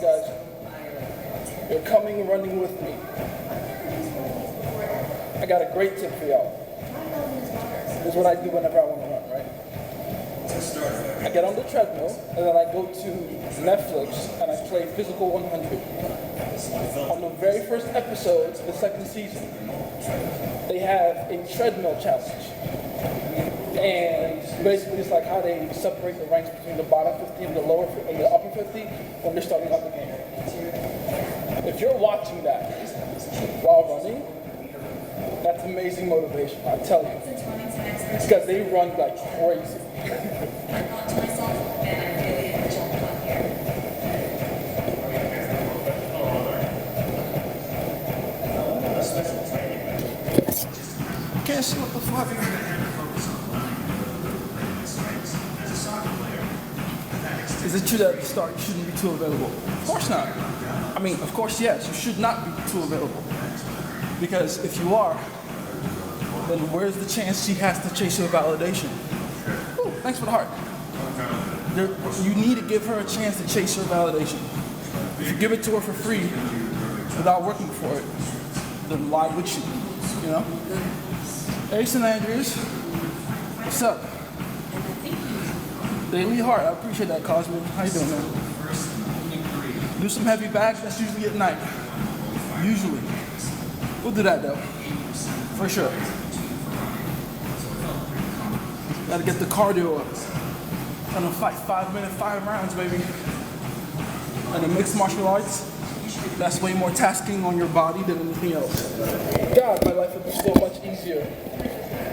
guys. You're coming and running with me. I got a great tip for y'all. This is what I do whenever I want to run, right? I get on the treadmill, and then I go to Netflix, and I play Physical 100. On the very first episode, the second season, they have a treadmill challenge. And basically it's like how they separate the ranks between the bottom 50 and the upper 50 when they're starting out the game. If you're watching that while running, that's amazing motivation, I tell you. Because they run like crazy. Can't see what the fuck. Is it true that at the start you shouldn't be too available? Of course not. I mean, of course, yes, you should not be too available. Because if you are, then where's the chance she has to chase your validation? Ooh, thanks for the heart. You need to give her a chance to chase your validation. If you give it to her for free without working for it, then why would she? You know? Hey, St. Andrews. What's up? Daily Heart, I appreciate that, Cosmo. How you doing, man? Do some heavy bags, that's usually at night. Usually. We'll do that, though. For sure. Gotta get the cardio up. Trying to fight 5 minute, 5 rounds, baby. And in mixed martial arts, that's way more tasking on your body than anything else. God, my life would be so much easier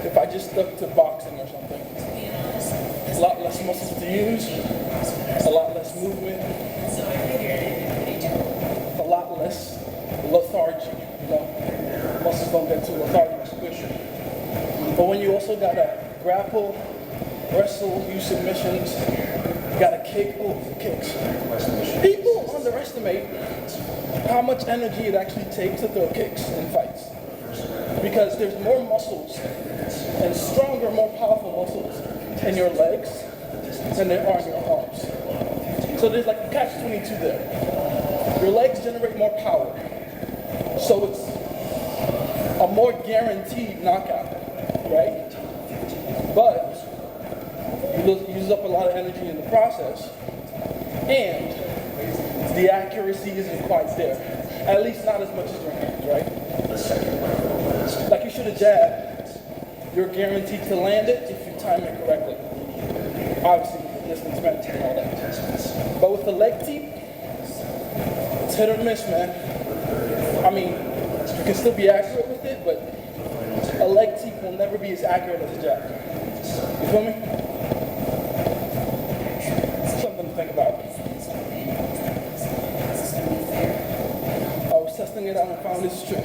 if I just stuck to boxing or something. A lot less muscles to use, a lot less movement, a lot less lethargy, you know. Muscles don't get too lethargic quicker. But when you also gotta grapple, wrestle, use submissions, you gotta kick, kicks. People underestimate how much energy it actually takes to throw kicks in fights. Because there's more muscles and stronger, more powerful muscles in your legs than there are in your arms. So there's like a catch-22 there. Your legs generate more power. So it's a more guaranteed knockout, right? But you use up a lot of energy in the process, and the accuracy isn't quite there. At least not as much as your hands, right? Like you should have jabbed, you're guaranteed to land it if you time it correctly. Obviously, with the distance meant and all that. But with the leg teep, it's hit or miss, man. I mean, you can still be accurate with it, but a leg teep will never be as accurate as a jab. You feel me? Something to think about. I was testing it out and found it's true.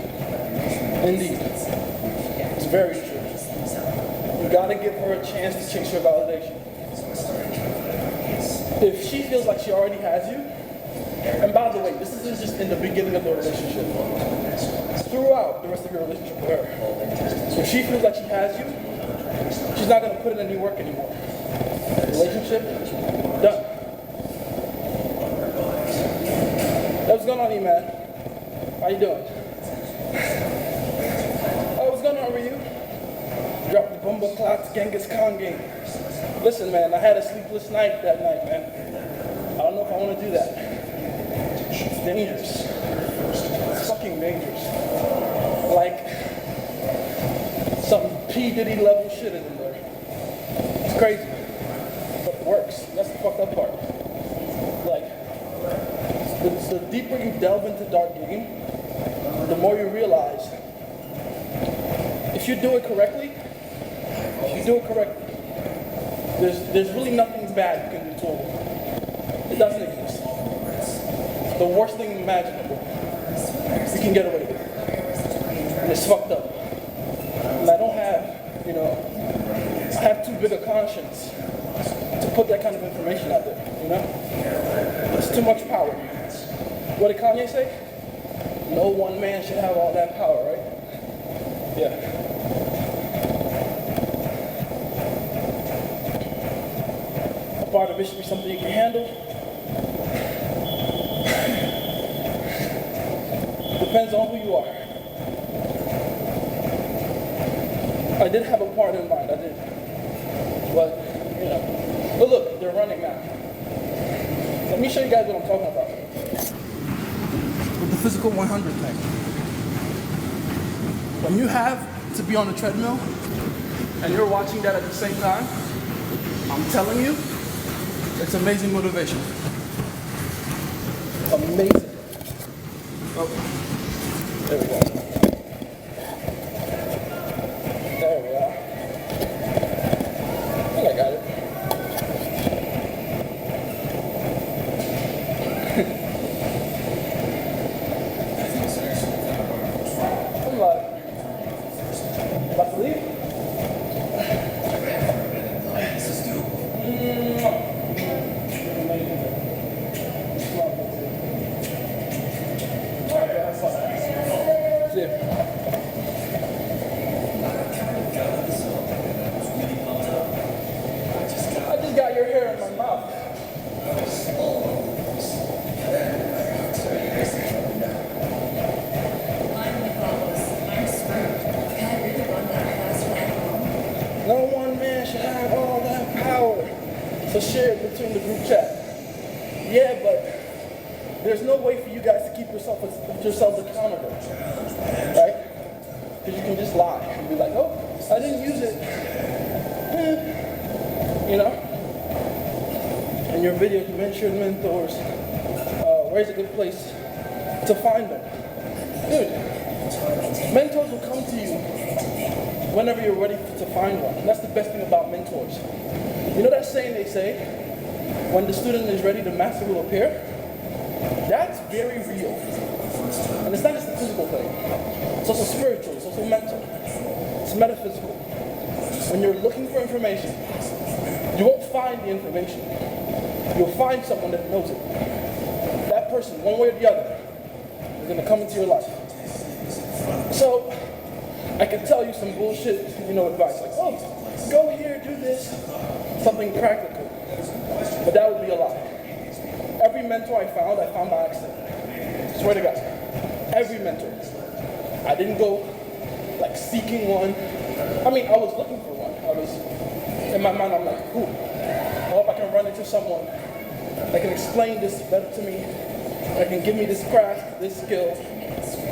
Indeed. It's very true. You gotta give her a chance to chase your validation. If she feels like she already has you, and by the way, this isn't just in the beginning of the relationship, throughout the rest of your relationship with her. If she feels like she has you, she's not gonna put in any work anymore. Relationship, done. What's going on, E-Man? How you doing? Oh, what's going on with you? Drop the Bumble Clots Genghis Khan game. Listen, man, I had a sleepless night that night, man. I don't know if I want to do that. It's dangerous. It's fucking dangerous. Like, some P. Diddy level shit is in there. It's crazy. But it works. That's the fucked up part. Like, the deeper you delve into dark game, the more you realize if you do it correctly, there's really nothing bad you can do to a woman. It doesn't exist. The worst thing imaginable you can get away with. And it's fucked up. And I don't have, I have too big a conscience to put that kind of information out there, It's too much power. What did Kanye say? No one man should have all that power, right? Yeah. A part of it should be something you can handle. Depends on who you are. I did have a part in mind, I did. But, you know. But look, they're running now. Let me show you guys what I'm talking about. With the physical 100 thing. When you have to be on the treadmill and you're watching that at the same time, I'm telling you, it's amazing motivation. Amazing. Oh, there we go. There we are. I think I got it. I'm like, about to leave? I just got your hair in my mouth. No one man should have all that power to share it between the group chat. Yeah, but there's no way for you guys to keep yourselves accountable, right? Because you can just lie and be like, oh, I didn't use it. You know? In your video, you mentioned mentors. Where's a good place to find them? Dude, mentors will come to you whenever you're ready to find one. And that's the best thing about mentors. You know that saying they say, when the student is ready, the master will appear? That's very real. And it's not just a physical thing. It's also spiritual, it's also mental. It's metaphysical. When you're looking for information, you won't find the information. You'll find someone that knows it. That person, one way or the other, is going to come into your life. So, I can tell you some bullshit, advice. Like, oh, go here, do this. Something practical. But that would be a lie. Every mentor I found by accident. Swear to God. Every mentor. I didn't go, seeking one. I mean, I was looking for one. In my mind, I'm like, I hope I can run into someone that can explain this better to me, that can give me this craft, this skill,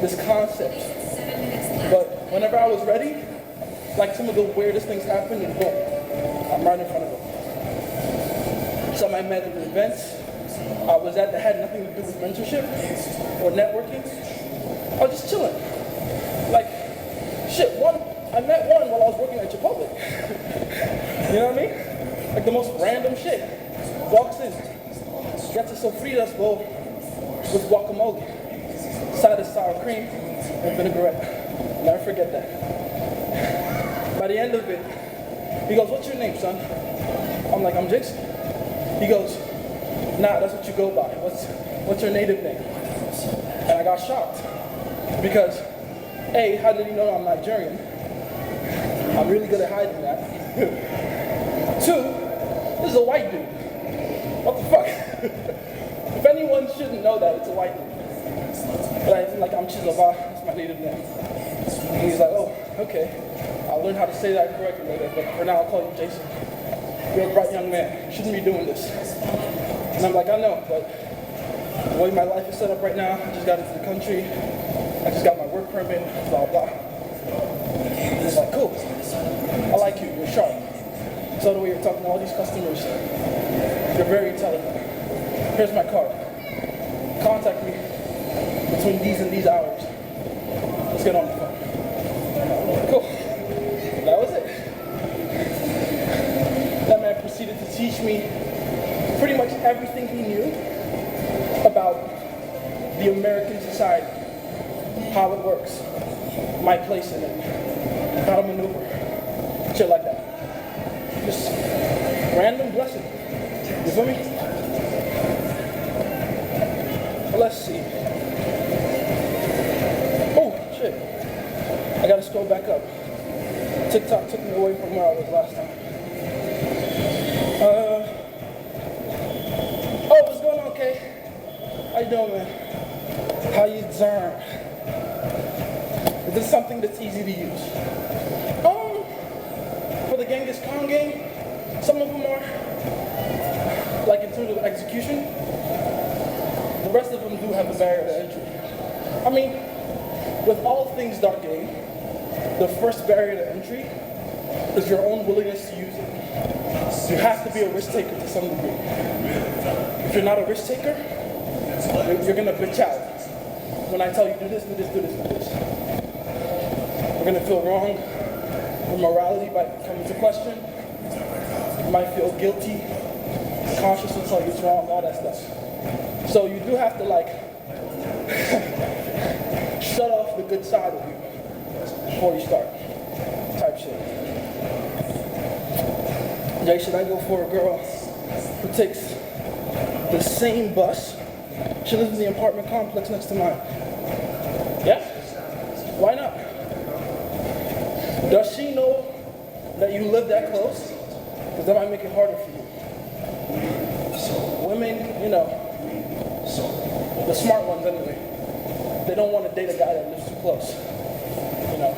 this concept. But whenever I was ready, some of the weirdest things happened, and boom, I'm right in front of them. Some I met at events I was at that had nothing to do with mentorship or networking. I was just chilling. I met one while I was working at Chipotle. You know what I mean? The most random shit. Walks in, gets a sofritas bowl with guacamole, side of sour cream, and vinaigrette. Never forget that. By the end of it, he goes, "What's your name, son?" I'm like, "I'm Jason." He goes, "Nah, that's what you go by. What's your native name?" And I got shocked because, A, how did he know I'm Nigerian? I'm really good at hiding that. 2, this is a white dude. What the fuck? If anyone shouldn't know that, it's a white dude. But I'm Chizova, that's my native name. And he's like, "Oh, okay. I'll learn how to say that correctly later, but for now I'll call you Jason. You're a bright young man. You shouldn't be doing this." And I'm like, "I know, but the way my life is set up right now, I just got into the country. I just got my work permit, blah, blah." And he's like, "Cool. I like you. You're sharp. So the way you're talking to all these customers, you're very intelligent. Here's my card. Contact me between these and these hours. Let's get on the phone." Cool. That was it. That man proceeded to teach me pretty much everything he knew about the American society, how it works, my place in it, how to maneuver, shit like that. Just random blessing. You feel me? Let's see. Oh, shit. I gotta scroll back up. TikTok took me away from where I was last time. Oh, what's going on, Kay? How you doing, man? How you doing? is something that's easy to use. For the Genghis Khan game, some of them are, like in terms of execution, the rest of them do have the barrier to entry. I mean, with all things Dart game, the first barrier to entry is your own willingness to use it. You have to be a risk taker to some degree. If you're not a risk taker, you're gonna bitch out. When I tell you do this, do this, do this, do this. You're gonna feel wrong. Your morality might come into question. You might feel guilty. Conscious will tell you it's wrong, all that stuff. So you do have to like shut off the good side of you before you start. Type shit. Jay, should I go for a girl who takes the same bus? She lives in the apartment complex next to mine. Yeah? Why not? Does she know that you live that close? Because that might make it harder for you. Women, you know, the smart ones anyway, they don't want to date a guy that lives too close. You know,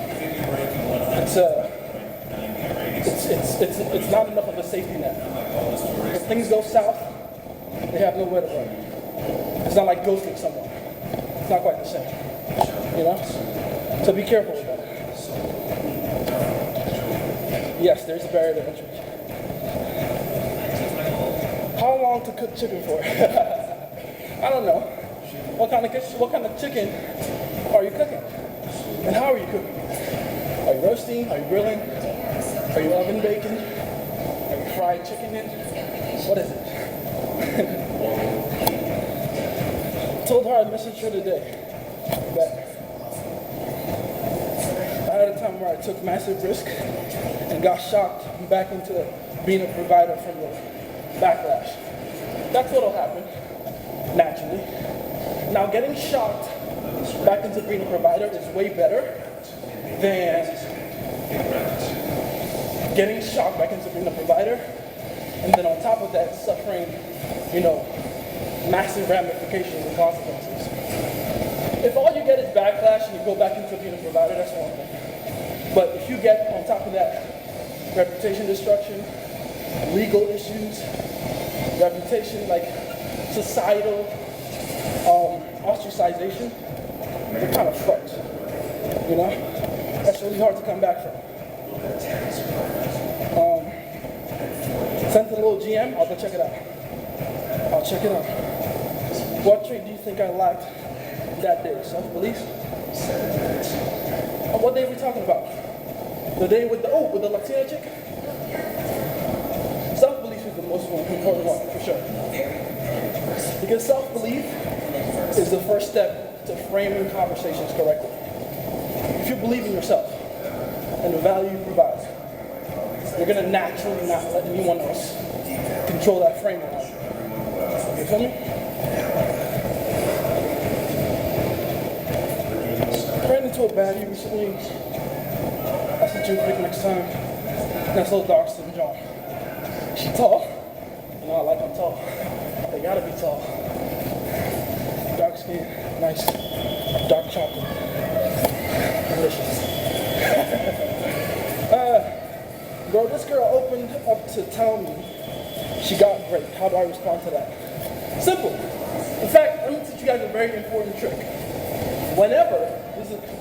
it's not enough of a safety net. If things go south, they have nowhere to run. It's not like ghosting someone. It's not quite the same. You know? So be careful with that. Yes, there's a barrier to entry. How long to cook chicken for? I don't know. What kind of chicken are you cooking? And how are you cooking? Are you roasting? Are you grilling? Are you oven baking? Are you fried chicken in? What is it? I told her I messaged her today that I had a time where I took massive risk and got shocked back into being a provider from the backlash. That's what'll happen, naturally. Now, getting shocked back into being a provider is way better than getting shocked back into being a provider, and then on top of that, suffering, you know, massive ramifications and consequences. If all you get is backlash and you go back into being a provider, that's one thing. But if you get on top of that reputation destruction, legal issues, reputation, like societal ostracization, you're kind of fucked. You know? That's really hard to come back from. Sent a little GM, I'll go check it out. I'll check it out. What trait do you think I lacked that day? Self-belief? What day are we talking about? The day with the Latina chick? Self-belief is the most important one, for sure. Because self-belief is the first step to framing conversations correctly. If you believe in yourself and the value you provide, you're going to naturally not let anyone else control that frame around you. You feel me? I ran into a baddie recently. I said, "You pick next time." That's little dark skin John. She tall. You know, I like them tall. They gotta be tall. Dark skin, nice, dark chocolate, delicious. Bro, this girl opened up to tell me she got great. How do I respond to that? Simple. In fact, let me teach you guys a very important trick. Whenever,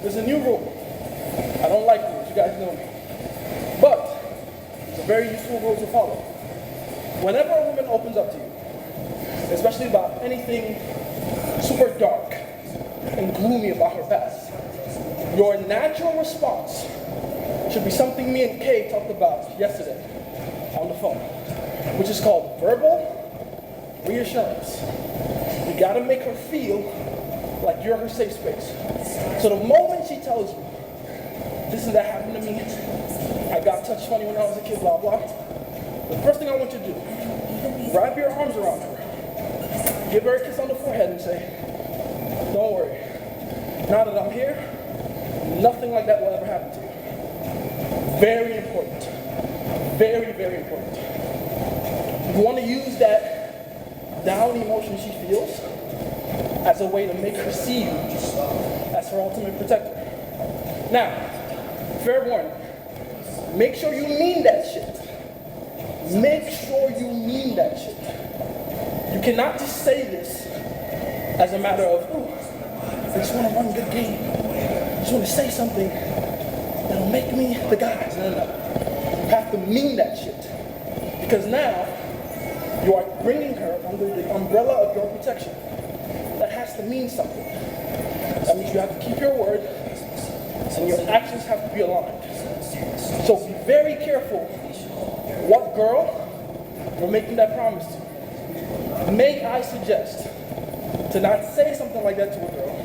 there's a new rule. I don't like rules, you guys know me. But, it's a very useful rule to follow. Whenever a woman opens up to you, especially about anything super dark and gloomy about her past, your natural response should be something me and Kay talked about yesterday on the phone, which is called verbal reassurance. You gotta make her feel like you're her safe space. So the moment she tells you, this and that happened to me, I got touched funny when I was a kid, blah, blah, the first thing I want you to do, wrap your arms around her, give her a kiss on the forehead and say, don't worry, now that I'm here, nothing like that will ever happen to you. Very important. Very, very important. You want to use that down emotion she feels as a way to make her see you as her ultimate protector. Now, fair warning, make sure you mean that shit. Make sure you mean that shit. You cannot just say this as a matter of, oh, I just want to run a good game. I just want to say something that'll make me the guy. No, no, no. You have to mean that shit. Because now, you are bringing her under the umbrella of your protection. That has to mean something. That means you have to keep your word, and your actions have to be aligned. So be very careful what girl you're making that promise to. May I suggest to not say something like that to a girl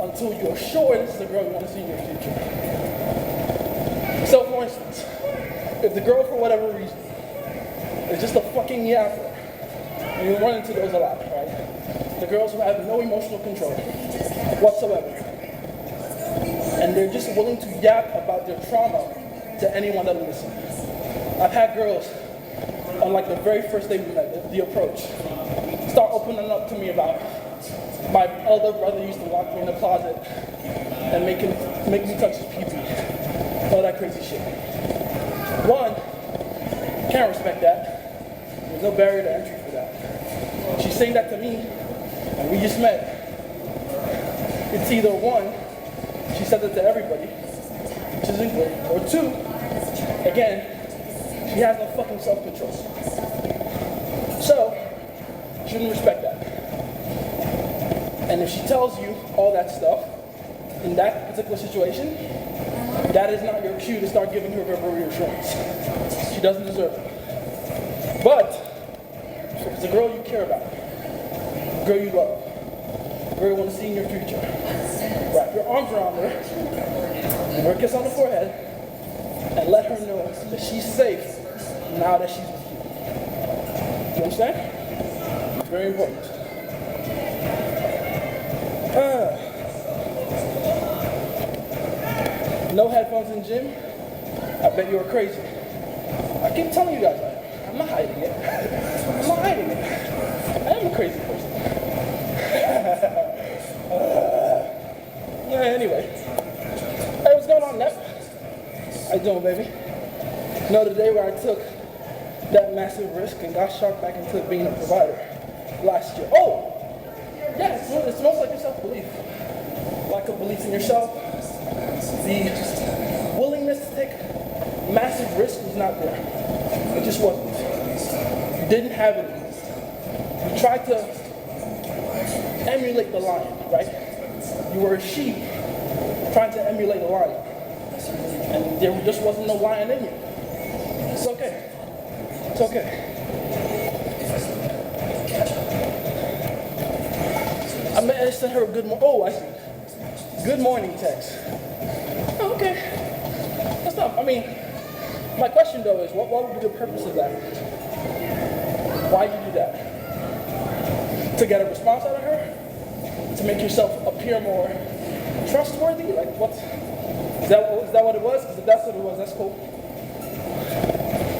until you're sure this is the girl you want to see in your future. So for instance, if the girl for whatever reason is just a fucking yapper, and you run into those a lot, right? The girls who have no emotional control whatsoever. And they're just willing to yap about their trauma to anyone that will listen. I've had girls on like the very first day we met, the approach, start opening up to me about my elder brother used to lock me in the closet and make me touch his pee-pee. All that crazy shit. One, can't respect that. There's no barrier to entry for that. She's saying that to me, and we just met. It's either one, she said it to everybody, which isn't good, or two, again, she has no fucking self-control. So, you shouldn't respect that. And if she tells you all that stuff in that particular situation, that is not your cue to start giving her verbal reassurance. She doesn't deserve it. But, if it's a girl you care about, a girl you love, a girl you want to see in your future, wrap your arms around her, give her a kiss on the forehead, and let her know that she's safe now that she's with you. You understand? It's very important. No headphones in gym? I bet you're crazy. I keep telling you guys that. I'm not hiding it. I'm not hiding it. I am a crazy person. Anyway. Hey, what's going on, Nep? How you doing, baby? You know, the day where I took that massive risk and got shoved back into being a provider last year. Oh! Yeah, it smells like your self-belief. Lack of belief in yourself. The willingness to take massive risk was not there. It just wasn't. You didn't have it. You tried to emulate the lion, right? You were a sheep trying to emulate a lion. And there just wasn't no lion in you. It's okay. It's okay. I sent her a good morning. Oh, I see. Good morning text. Oh, okay. That's not, I mean, my question though is, what would be the purpose of that? Why you do that? To get a response out of her? To make yourself appear more trustworthy? Like, what? Is that what it was? Because if that's what it was, that's cool.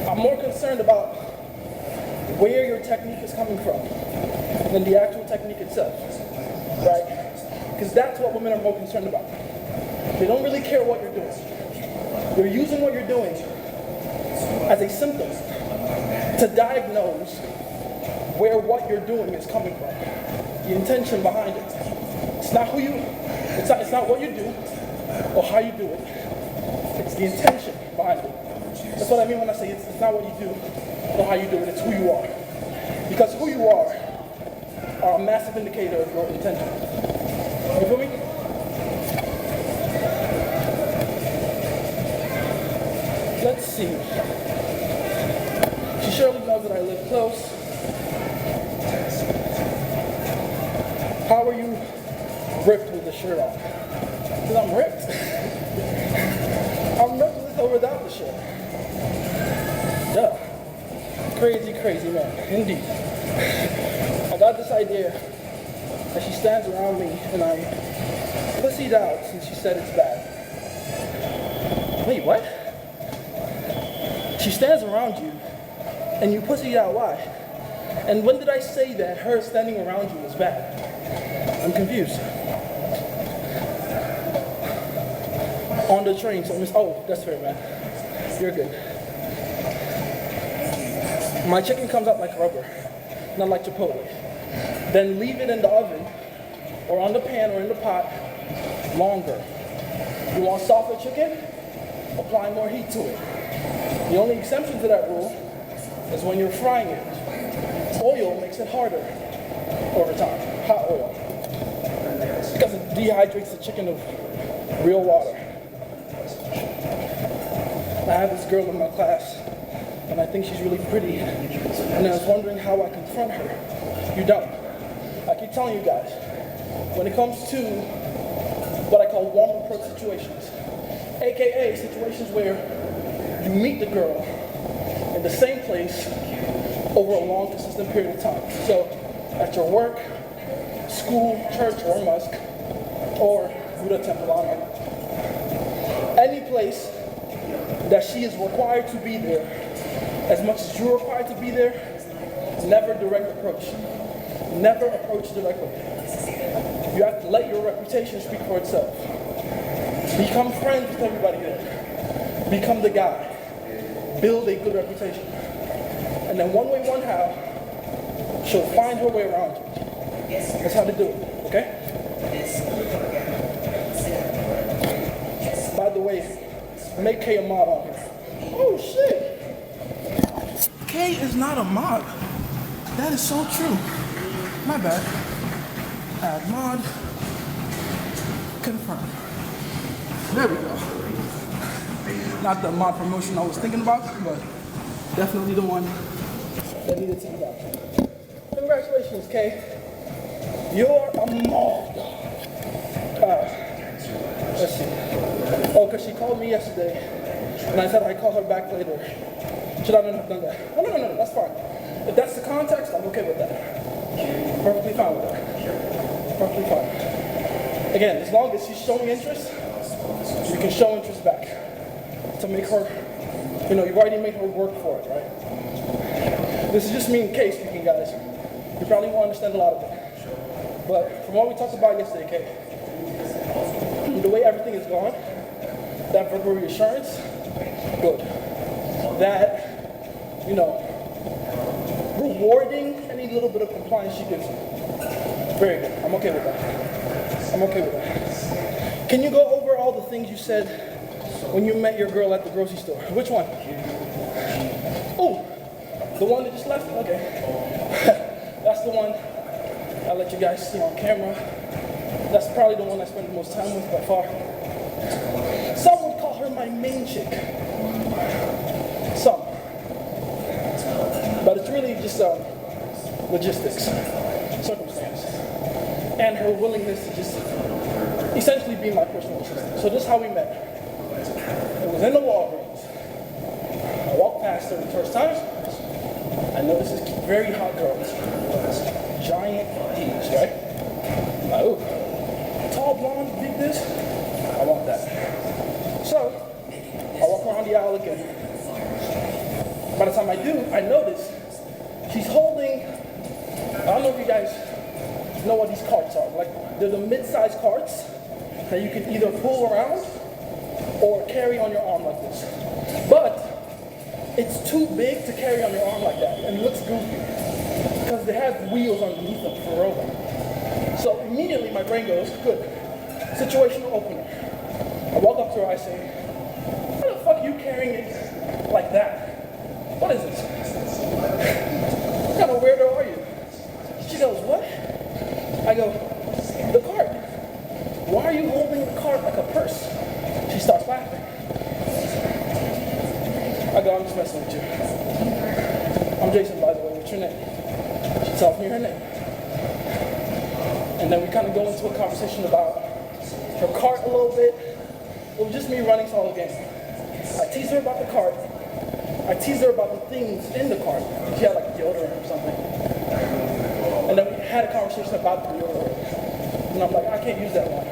I'm more concerned about where your technique is coming from than the actual technique itself, right? Because that's what women are more concerned about. They don't really care what you're doing. You're using what you're doing as a symptom to diagnose where what you're doing is coming from, the intention behind it. It's not it's not what you do or how you do it. It's the intention behind it. That's what I mean when I say it's not what you do or how you do it, it's who you are. Because who you are a massive indicator of your intention. You feel me? Let's see. She surely knows that I live close. How are you ripped with the shirt off? Because I'm ripped. I'm ripped with or without the shirt. Duh. Crazy, crazy man. Indeed. I got this idea that she stands around me and I'm pussied out since she said it's bad. Wait, what? She stands around you and you pussied out, why? And when did I say that her standing around you was bad? I'm confused. On the train, so Miss, oh, that's fair, man. You're good. My chicken comes out like rubber, not like Chipotle. Then leave it in the oven, or on the pan, or in the pot, longer. You want softer chicken? Apply more heat to it. The only exception to that rule is when you're frying it. Oil makes it harder over time, hot oil. Because it dehydrates the chicken of real water. I have this girl in my class, and I think she's really pretty, and I was wondering how I confront her. You don't. I keep telling you guys, when it comes to what I call warm approach situations, aka situations where you meet the girl in the same place over a long, consistent period of time. So, at your work, school, church, or mosque, or Buddha temple, I don't know. Any place that she is required to be there, as much as you're required to be there, never direct approach. Never approach directly. You have to let your reputation speak for itself. Become friends with everybody there. Become the guy. Build a good reputation. And then one way, one how, she'll find her way around you. That's how to do it, okay? By the way, make K a mod on here. Oh shit! K is not a mod. That is so true. My bad. Add mod. Confirm. There we go. Not the mod promotion I was thinking about, but definitely the one that needed to be done. Congratulations, K. You're a mod. Let's see. Oh, because she called me yesterday, and I said I'd call her back later. Should I not have done that? No, that's fine. If that's the context, I'm okay with that. Perfectly fine with that. Perfectly fine. Again, as long as she's showing interest, you can show interest back to make her, you've already made her work for it, right? This is just me in case speaking, guys. You probably won't understand a lot of it. But from what we talked about yesterday, Kay, the way everything is going, that verbal reassurance, good. That, rewarding any little bit of compliance she gives you. Very good. I'm okay with that. I'm okay with that. Can you go over all the things you said when you met your girl at the grocery store? Which one? Oh, the one that just left? Okay. That's the one I'll let you guys see on camera. That's probably the one I spend the most time with by far. Some would call her my main chick. Some. But it's really just logistics, circumstance, and her willingness to just essentially be my personal assistant. So this is how we met. It was in the Walgreens. I walked past her the first time. I noticed this very hot girl. Giant heels, right? Like, ooh, tall blonde, big this. I want that. So I walk around the aisle again. By the time I do, I notice she's holding, I don't know if you guys know what these carts are. Like, they're the mid-sized carts that you can either pull around or carry on your arm like this. But it's too big to carry on your arm like that, and it looks goofy because they have wheels underneath them for rolling. So immediately my brain goes, good, situational opener. I walk up to her, I say, how the fuck are you carrying it like that? What is this? What kind of weirdo are you? She goes, what? I go, the cart. Why are you holding the cart like a purse? She starts laughing. I go, I'm just messing with you. I'm Jason, by the way. What's your name? She tells me her name. And then we kind of go into a conversation about her cart a little bit. It was just me running solo game. I tease her about the cart. I teased her about the things in the cart. She had like deodorant or something. And then we had a conversation about the deodorant. And I'm like, I can't use that one.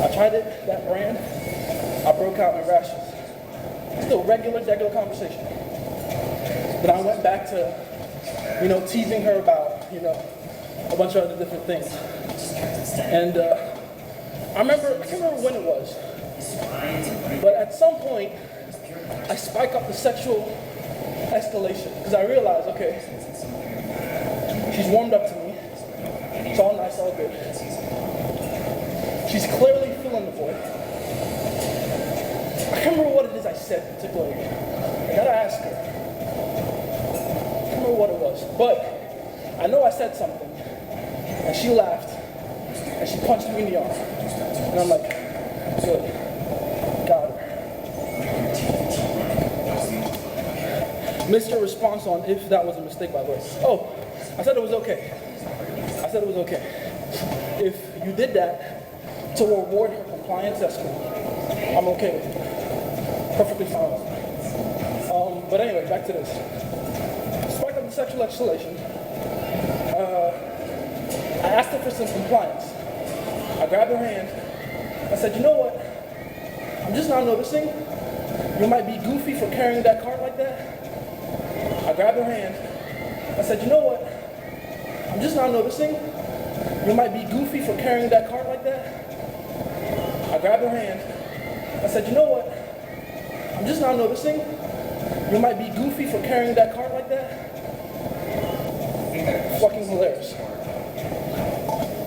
I tried it, that brand. I broke out in rashes. Still regular conversation. But I went back to, teasing her about, a bunch of other different things. And I can't remember when it was. But at some point, I spike up the sexual escalation because I realize, okay, she's warmed up to me. It's all nice, all good. She's clearly feeling the boy. I can't remember what it is I said particularly. I gotta ask her. I can't remember what it was, but I know I said something, and she laughed, and she punched me in the arm, and I'm like, good, got her. Missed your response on if that was a mistake, by the way. Oh, I said it was okay. I said it was okay. If you did that to reward her compliance, that's cool. I'm okay with it. Perfectly fine with it. But anyway, back to this. Spike up the sexual escalation. I asked her for some compliance. I grabbed her hand. I said, you know what? I'm just now noticing you might be goofy for carrying that cart like that. I grabbed her hand. I said, you know what? I'm just now noticing you might be goofy for carrying that cart like that. I grabbed her hand. I said, you know what? I'm just now noticing you might be goofy for carrying that cart like that. Fucking hilarious.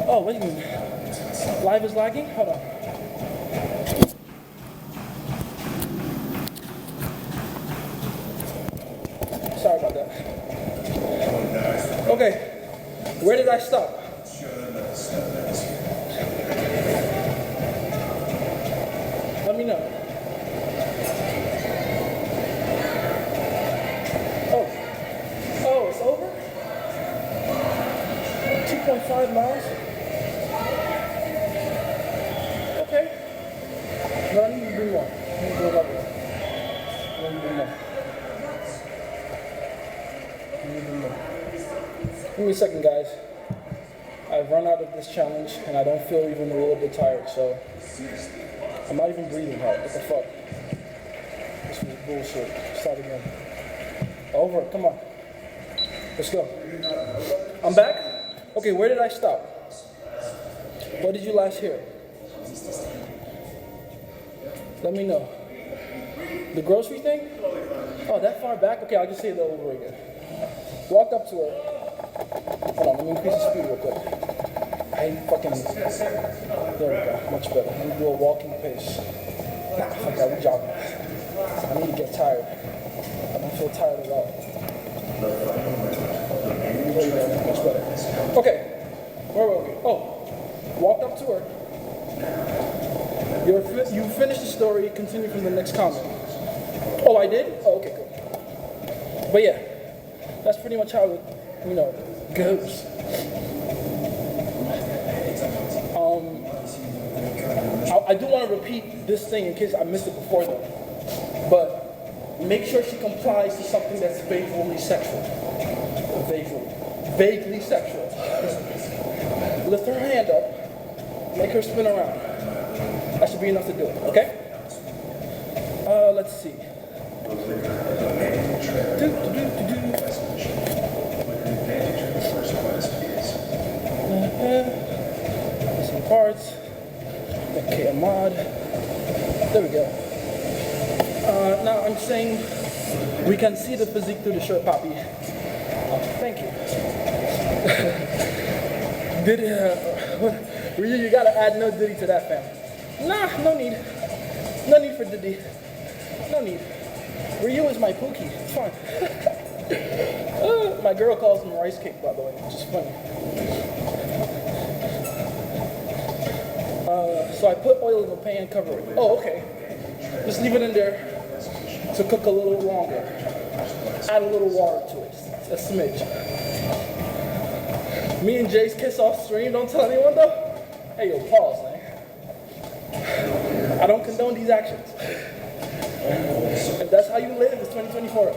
Oh, wait a minute. Live is lagging? Hold on. Sorry about that. Okay, where did I stop? Let me know. Oh, it's over? 2.5 miles? Okay. No, I need to do more. I need to do another one. I need to do more. Give me a second, guys. I've run out of this challenge and I don't feel even a little bit tired, so I'm not even breathing hard. What the fuck? This was bullshit. Start again. Over. Come on. Let's go. I'm back? Okay, where did I stop? What did you last hear? Let me know. The grocery thing? Oh, that far back? Okay, I'll just say that over again. Walked up to her. Hold on, let me increase the speed real quick. I fucking... There we go, much better. Let me do a walking pace. Nah, fuck that, we're jogging. I need to get tired. I don't feel tired at all. There you go, much better. Okay, where were we? Oh, walked up to her. You finished the story, continue from the next comment. Oh, I did? Oh, okay, cool. But yeah, that's pretty much how it, goes. I do want to repeat this thing in case I missed it before though. But make sure she complies to something that's vaguely sexual. Vaguely sexual. Lift her hand up, make her spin around. That should be enough to do it, okay? Let's see. Some parts. Okay, Ahmad. There we go. Now I'm saying we can see the physique through the shirt, Poppy. Thank you. Diddy, you gotta add no Diddy to that, fam. Nah, no need. No need for Diddy. No need. Ryu is my Pookie. It's fine. My girl calls him rice cake, by the way, which is funny. So I put oil in the pan, cover it. Oh, okay. Just leave it in there to cook a little longer. Add a little water to it. A smidge. Me and Jay's kiss off stream. Don't tell anyone though. Hey, yo, pause, man. I don't condone these actions. If that's how you live, it's 2024.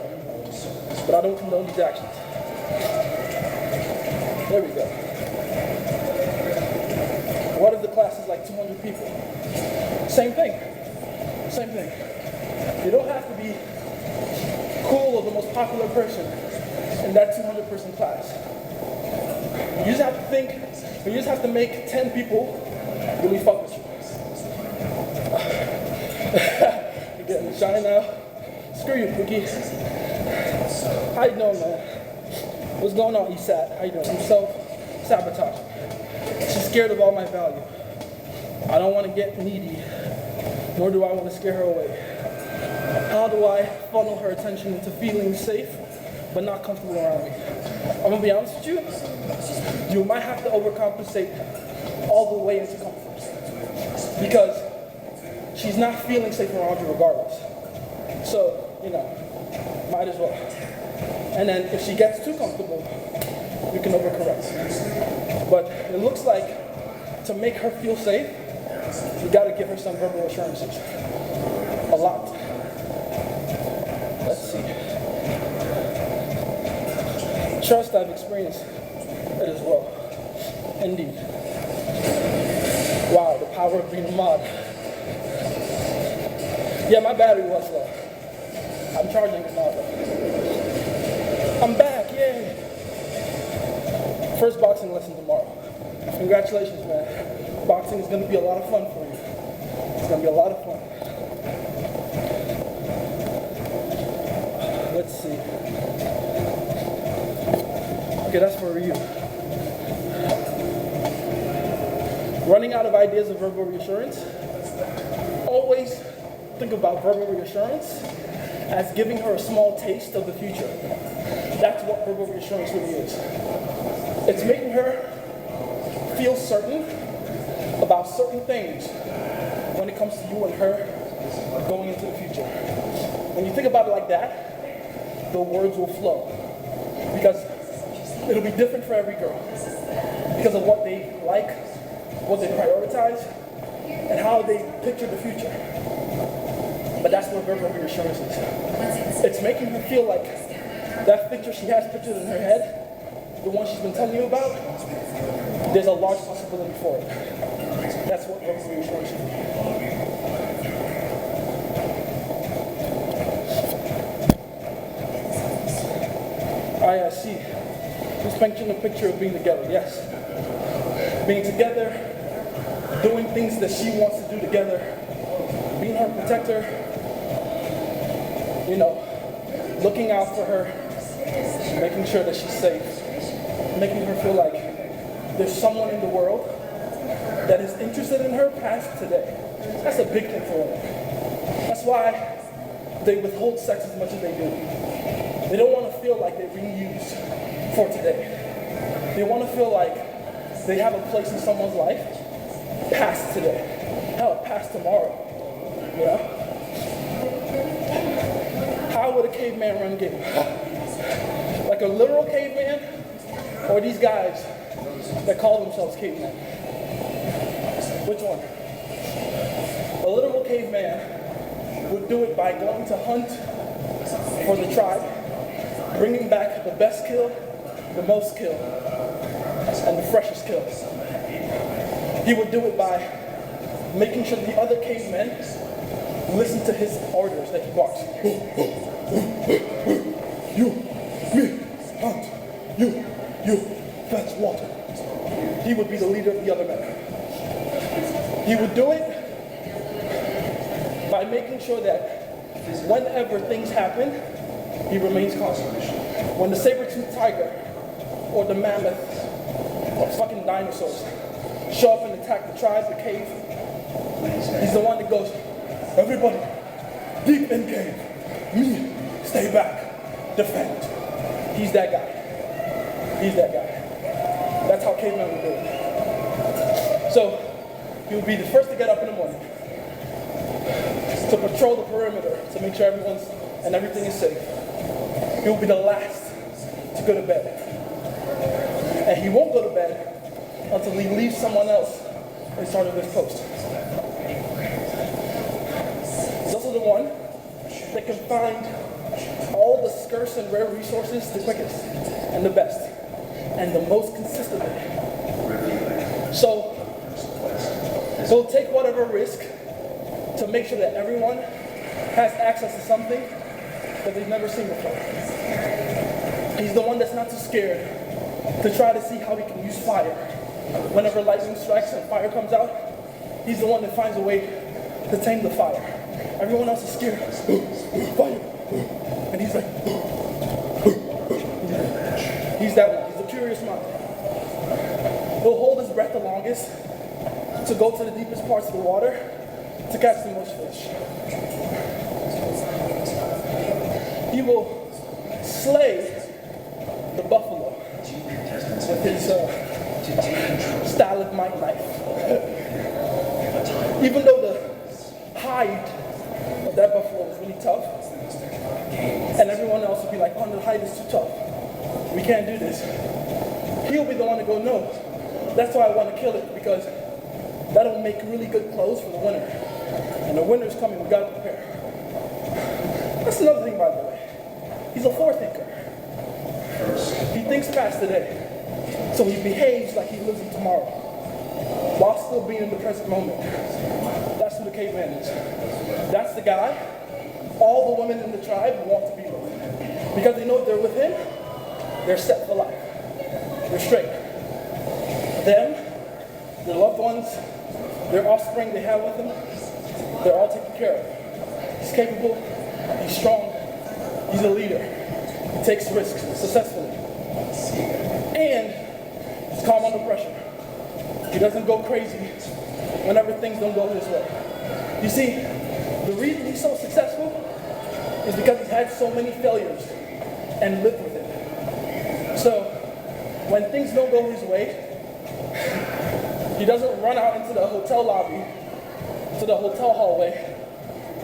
But I don't condone these actions. There we go. What if the class is like 200 people? Same thing. Same thing. You don't have to be cool or the most popular person in that 200-person class. You just have to think, you just have to make 10 people really fuck with you. You're getting shy now. Screw you, Pookie. How you doing, man? What's going on, Esat? How you doing? Some self-sabotage. She's scared of all my value. I don't want to get needy, nor do I want to scare her away. How do I funnel her attention into feeling safe, but not comfortable around me? I'm gonna be honest with you. You might have to overcompensate all the way into comfort, because she's not feeling safe around you regardless. So, might as well. And then if she gets too comfortable, you can overcorrect. But it looks like to make her feel safe, you gotta give her some verbal assurances. A lot. Let's see. Trust, I've experienced it as well. Indeed. Wow, the power of being a mod. Yeah, my battery was low. I'm charging it now though. I'm back, yay! First boxing lesson tomorrow. Congratulations, man. Boxing is gonna be a lot of fun for you. It's gonna be a lot of fun. Let's see. Okay, that's for you. Running out of ideas of verbal reassurance? Always think about verbal reassurance as giving her a small taste of the future. That's what verbal reassurance really is. It's making her feel certain about certain things when it comes to you and her going into the future. When you think about it like that, the words will flow. Because it'll be different for every girl. Because of what they like, what they prioritize, and how they picture the future. But that's what verbal reassurance is. It's making her feel like that picture she has pictured in her head, the one she's been telling you about, there's a large possibility for it. That's what verbal reassurance is. I see. Just painting a picture of being together, yes. Being together, doing things that she wants to do together, being her protector, looking out for her, making sure that she's safe, making her feel like there's someone in the world that is interested in her past today. That's a big thing for women. That's why they withhold sex as much as they do. They don't want to feel like they're being used for today. They want to feel like they have a place in someone's life past today. Hell, past tomorrow. How would a caveman run game? Like a literal caveman, or these guys that call themselves cavemen? Which one? A literal caveman would do it by going to hunt for the tribe, bringing back the best kill, the most kill, and the freshest kill. He would do it by making sure the other cavemen listen to his orders that he barks. You, me, hunt. You, fetch water. He would be the leader of the other men. He would do it by making sure that whenever things happen, he remains calm. When the saber-toothed tiger or the mammoth or fucking dinosaurs show up and attack the tribe, the cave, he's the one that goes, everybody, deep in cave. Me, stay back, defend. He's that guy. He's that guy. That's how cavemen would do it. So, he would be the first to get up in the morning to patrol the perimeter to make sure everything is safe. He will be the last to go to bed. And he won't go to bed until he leaves someone else in charge of his post. He's also the one that can find all the scarce and rare resources the quickest and the best and the most consistently. So he'll take whatever risk to make sure that everyone has access to something that they've never seen before. He's the one that's not too scared to try to see how he can use fire. Whenever lightning strikes and fire comes out, he's the one that finds a way to tame the fire. Everyone else is scared. Fire. And he's like, he's that one. He's a curious mind. He'll hold his breath the longest to go to the deepest parts of the water to catch the most fish. He will slay the buffalo with his stalagmite knife. Even though the hide of that buffalo is really tough, and everyone else will be like, oh, the hide is too tough. We can't do this. He'll be the one to go, no. That's why I want to kill it, because that'll make really good clothes for the winter. And the winter's coming, we gotta prepare. That's another thing, by the way. He's a forethinker. He thinks past today. So he behaves like he lives in tomorrow, while still being in the present moment. That's who the caveman is. That's the guy all the women in the tribe want to be with. Because they know if they're with him, they're set for life. They're straight. Them, their loved ones, their offspring they have with them, they're all taken care of. He's capable, he's strong, he's a leader. He takes risks successfully. And he's calm under pressure. He doesn't go crazy whenever things don't go his way. You see, the reason he's so successful is because he's had so many failures and lived with it. So, when things don't go his way, he doesn't run out into the hotel lobby, to the hotel hallway,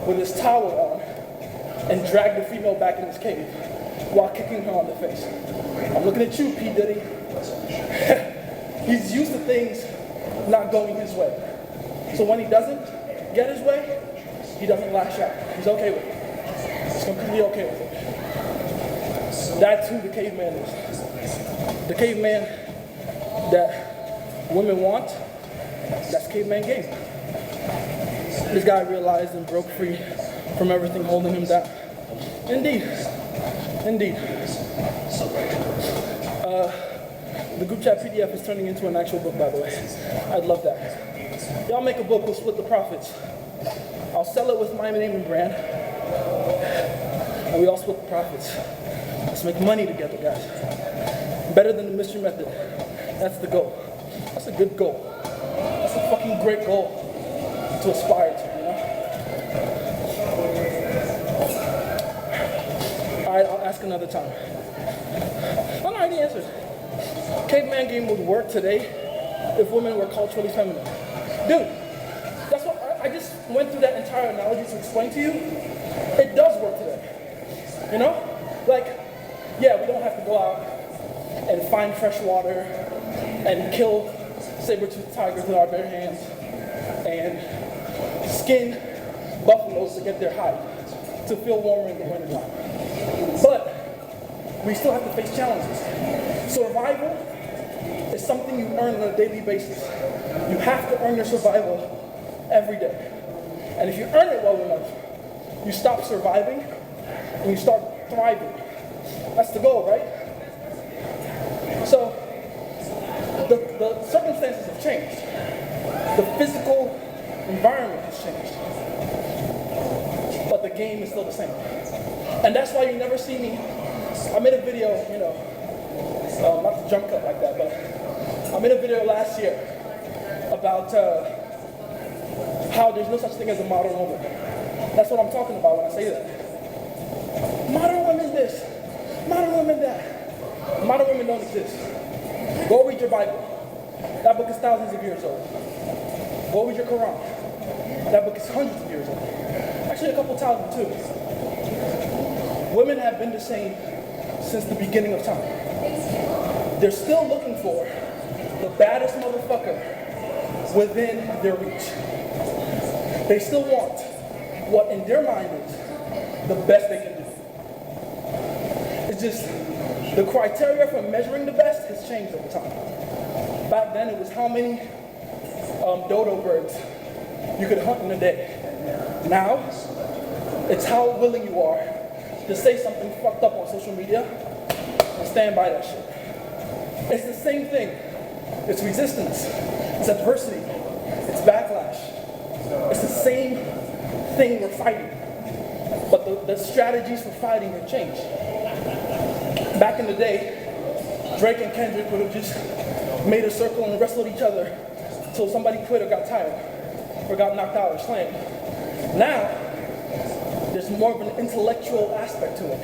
with his towel on, and drag the female back in his cave while kicking her on the face. I'm looking at you, P. Diddy. He's used to things not going his way. So when he doesn't get his way, he doesn't lash out. He's okay with it. He's completely okay with it. That's who the caveman is. The caveman that women want, that's caveman game. This guy realized and broke free from everything holding him down. Indeed. Indeed. The group chat PDF is turning into an actual book, by the way. I'd love that. Y'all make a book, we'll split the profits. I'll sell it with my name and brand, and we all split the profits. Let's make money together, guys. Better than the mystery method. That's the goal. That's a good goal. That's a fucking great goal to aspire to, you know? All right, I'll ask another time. I already answered. Caveman game would work today if women were culturally feminine. Dude, that's what I just went through that entire analogy to explain to you. It does work today. You know? Like, yeah, we don't have to go out and find fresh water and kill saber-toothed tigers with our bare hands and skin buffaloes to get their hide to feel warmer in the wintertime. But we still have to face challenges. Survival is something you earn on a daily basis. You have to earn your survival every day. And if you earn it well enough, you stop surviving and you start thriving. That's the goal, right? So, the circumstances have changed. The physical environment has changed. But the game is still the same. And that's why you never see me. I made a video, you know, not to jump cut like that, but I made a video last year about how there's no such thing as a modern woman. That's what I'm talking about when I say that. Modern women this, modern women that. Modern women don't exist. Go read your Bible. That book is thousands of years old. Go read your Quran. That book is hundreds of years old. Actually, a couple thousand too. Women have been the same since the beginning of time. They're still looking for the baddest motherfucker within their reach. They still want what in their mind is the best they can do. It's just the criteria for measuring the best has changed over time. Back then it was how many dodo birds you could hunt in a day. Now, it's how willing you are to say something fucked up on social media and stand by that shit. It's the same thing. It's resistance. It's adversity. It's backlash. It's the same thing we're fighting. But the strategies for fighting have changed. Back in the day, Drake and Kendrick would have just made a circle and wrestled each other until somebody quit or got tired or got knocked out or slammed. Now, there's more of an intellectual aspect to it.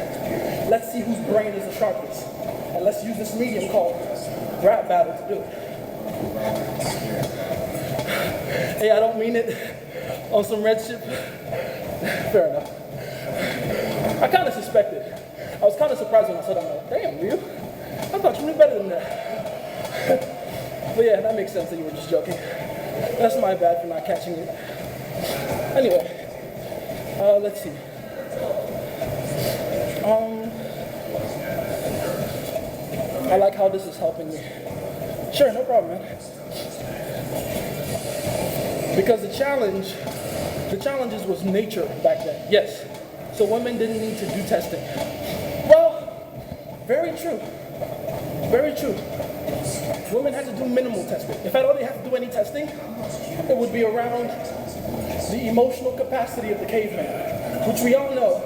Let's see whose brain is the sharpest. And let's use this medium called rap battle to do it. Hey, I don't mean it on some red shit. Fair enough. I kind of suspected. I was kind of surprised when I said, I'm like, damn, you? I thought you knew better than that. But yeah, that makes sense that you were just joking. That's my bad for not catching it. Anyway, let's see. I like how this is helping me. Sure, no problem, man. Because the challenges was nature back then, yes. So women didn't need to do testing. Well, very true. Very true. Women had to do minimal testing. If I only had to do any testing, it would be around the emotional capacity of the caveman, which we all know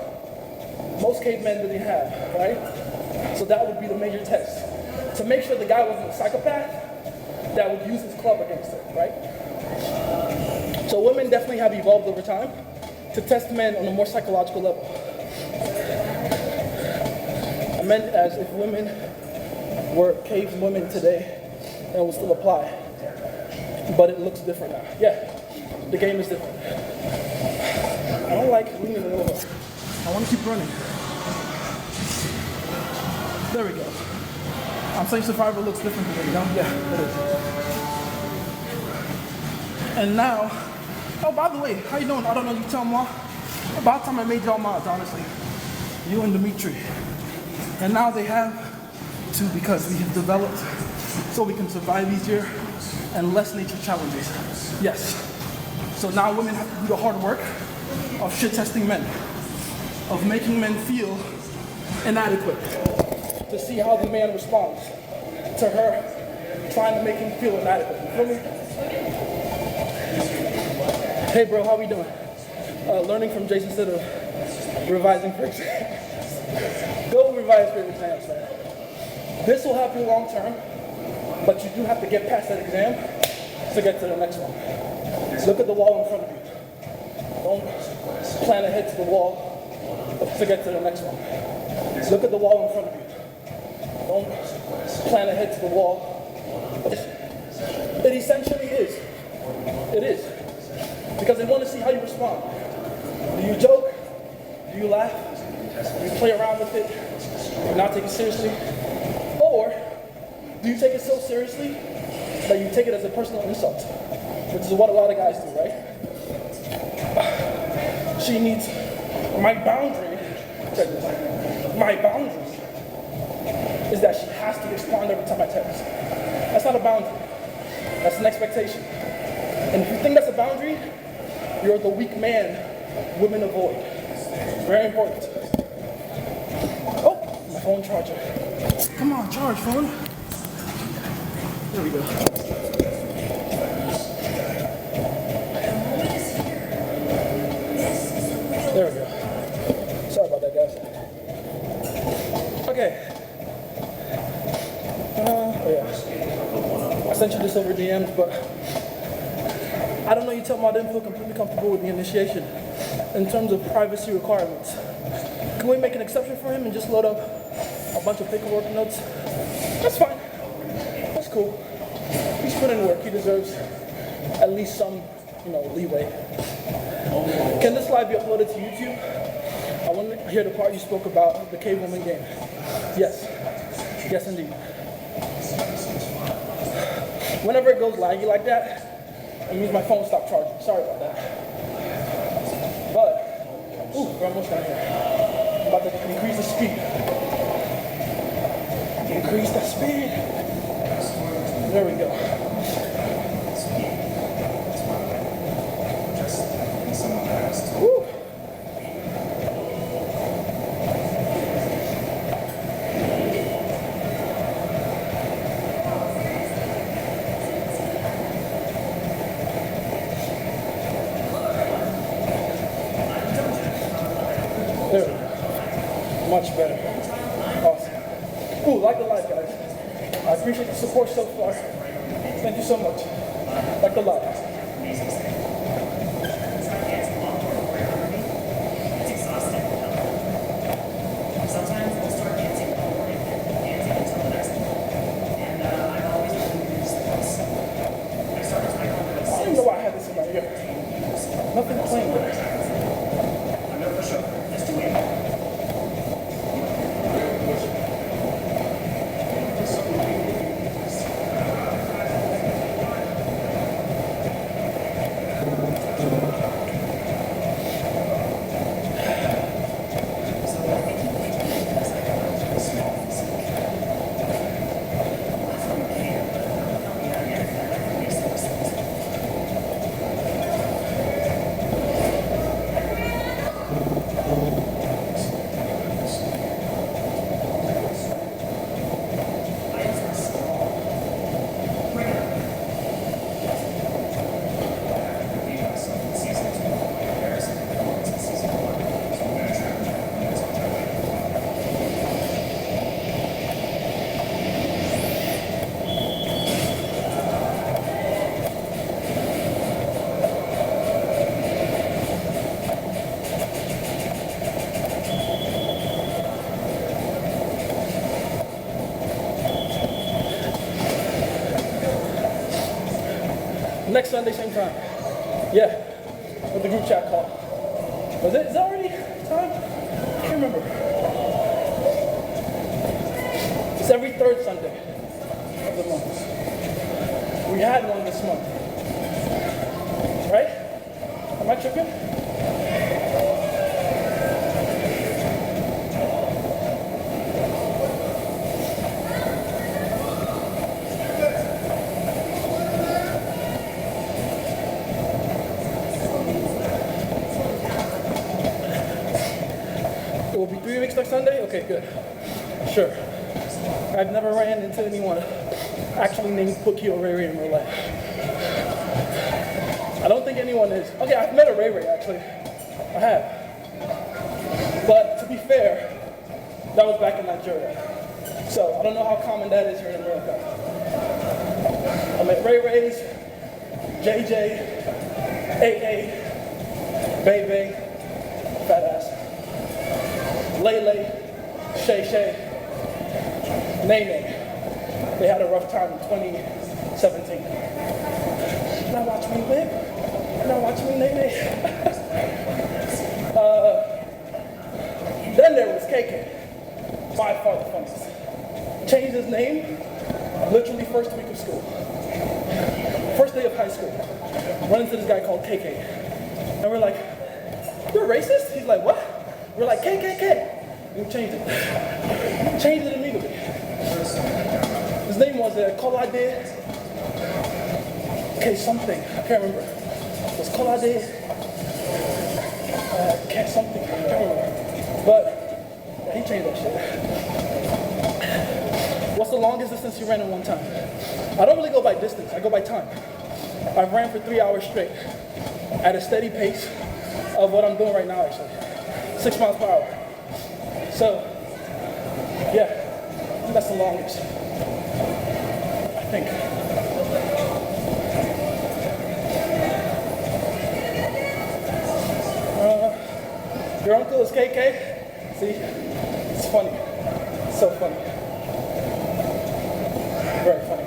most cavemen didn't have, right? So that would be the major test. To make sure the guy wasn't a psychopath that would use his club against him, right? So women definitely have evolved over time to test men on a more psychological level. I meant as if women were cave women today, and it would still apply. But it looks different now. Yeah, the game is different. I don't like leaning it over. I want to keep running. There we go. I'm saying survival looks different today, you know? Yeah, it is. And now, oh, by the way, how you doing? I don't know, you tell Ma. About time I made y'all mods, honestly. You and Dimitri. And now they have to, because we have developed so we can survive easier and less nature challenges. Yes. So now women have to do the hard work of shit testing men, of making men feel inadequate, to see how the man responds to her trying to make him feel inadequate. You feel me? Hey bro, how we doing? Learning from Jason instead of revising for exams. Go revise for exams, man. This will help you long term, but you do have to get past that exam to get to the next one. Look at the wall in front of you. Don't plan ahead to the wall to get to the next one. Look at the wall in front of you. Don't plan ahead to the wall. It essentially is. It is. Because they want to see how you respond. Do you joke? Do you laugh? Do you play around with it? Do you not take it seriously? Or do you take it so seriously that you take it as a personal insult? Which is what a lot of guys do, right? She needs my boundary. Check this. My boundary is that she has to respond every time I text. That's not a boundary. That's an expectation. And if you think that's a boundary, you're the weak man women avoid. Very important. Oh, my phone charger. Come on, charge, phone. There we go. There we go. Sorry about that, guys. Okay. Oh yeah. I sent you this over DMs, but I don't know, you tell me I didn't feel completely comfortable with the initiation in terms of privacy requirements. Can we make an exception for him and just load up a bunch of paperwork notes? That's fine. That's cool. He's put in work. He deserves at least some, leeway. Can this live be uploaded to YouTube? I want to hear the part you spoke about, the cave woman game. Yes. Yes, indeed. Whenever it goes laggy like that, it means my phone stopped charging. Sorry about that. But, we're almost done here. I'm about to increase the speed. Increase the speed. There we go. Woo. Much better. Awesome. Ooh, like the light, guys. I appreciate the support so far. Thank you so much. Like the light. I don't even know why I have this in my ear. Nothing playing there. Next Sunday, same time. Yeah, with the group chat call. Was it? Is that already time? I can't remember. It's every third Sunday of the month. We had one this month. Right? Am I tripping? It will be 3 weeks next Sunday? Okay, good. Sure. I've never ran into anyone actually named Pookie or Ray Ray in real life. I don't think anyone is. Okay, I've met a Ray Ray actually. I have. But to be fair, that was back in Nigeria. So I don't know how common that is here in America. I met Ray Rays, JJ, AA, Bebe, fat ass. Lele, Shay Shay, Nene. They had a rough time in 2017. Now watch me live. Now watch me Nene. Then there was KK, by far the funniest. Changed his name literally first week of school. First day of high school. Run into this guy called KK. And we're like, you're racist? He's like, what? We're like, KKK. We changed it. Changed it immediately. His name was Kolade. Okay, something. I can't remember. It was Kolade. Can't something. I can't remember. But yeah, he changed that shit. What's the longest distance you ran in one time? I don't really go by distance. I go by time. I've ran for 3 hours straight at a steady pace of what I'm doing right now, actually. 6 miles per hour. So, yeah, I think that's the longest. I think. Your uncle is KK? See? It's funny. It's so funny. Very funny.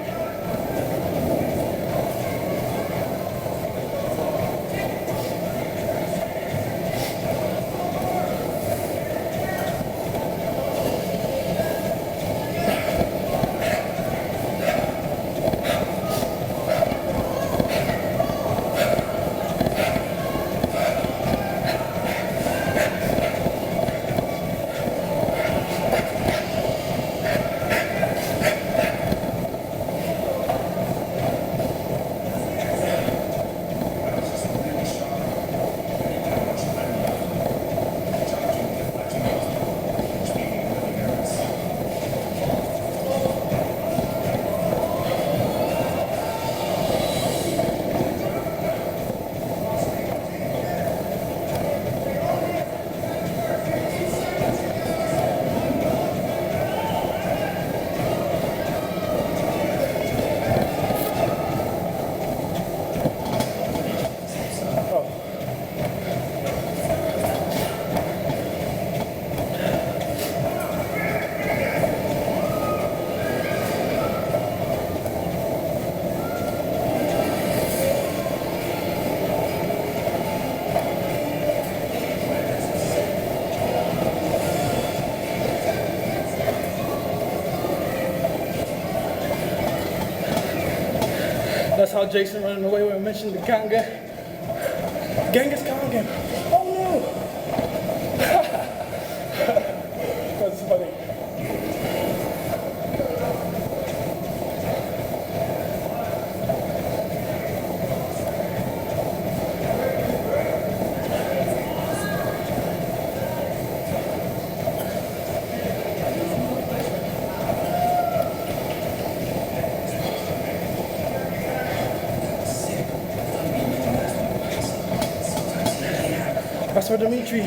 That's how Jason running away when I mentioned the Kanga. Genghis Khan game. Oh no! That's funny. As for Dimitri,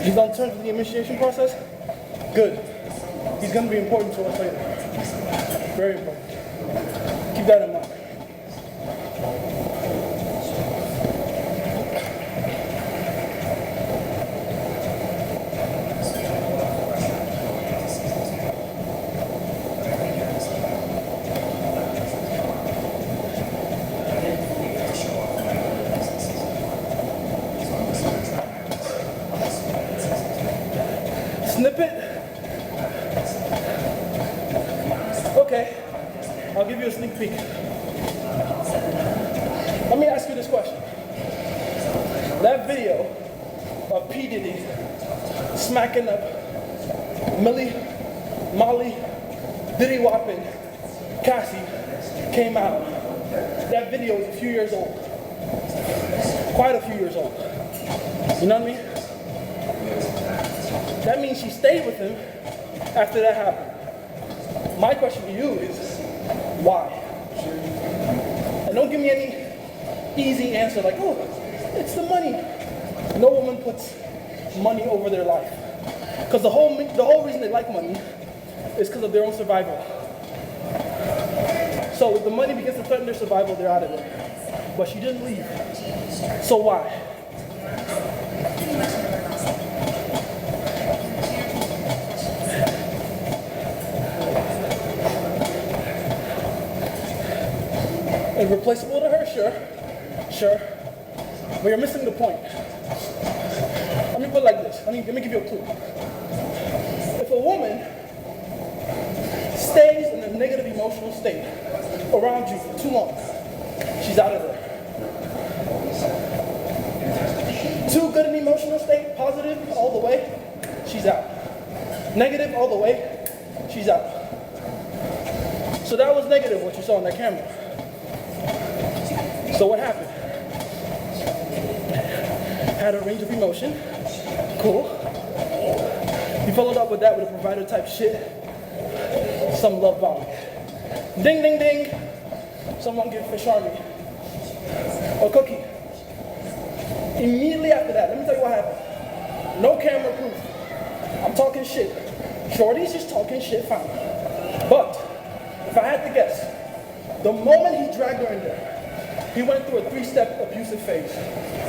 he's on terms with the initiation process. Good. He's going to be important to us later. Very important. Keep that in mind. Snippet? Okay, I'll give you a sneak peek. Let me ask you this question. That video of P. Diddy smacking up Millie, Molly, Diddy Whopping, Cassie came out. That video is a few years old. Quite a few years old. You know what I mean? That means she stayed with him after that happened. My question to you is, why? And don't give me any easy answer like, oh, it's the money. No woman puts money over their life. Because the whole reason they like money is because of their own survival. So if the money begins to threaten their survival, they're out of it. But she didn't leave. So why? Irreplaceable to her, sure. But you're missing the point. Let me put it like this. Let me give you a clue. If a woman stays in a negative emotional state around you for too long, she's out of there. Too good an emotional state, positive all the way, she's out. Negative all the way, she's out. So that was negative, what you saw on that camera. So what happened? Had a range of emotion. Cool. You followed up with that with a provider type shit. Some love bomb. Ding, ding, ding. Someone give Fish Army a cookie. Immediately after that, let me tell you what happened. No camera proof. I'm talking shit. Shorty's just talking shit, fine. But if I had to guess, the moment he dragged her in there, he went through a 3-step abusive phase.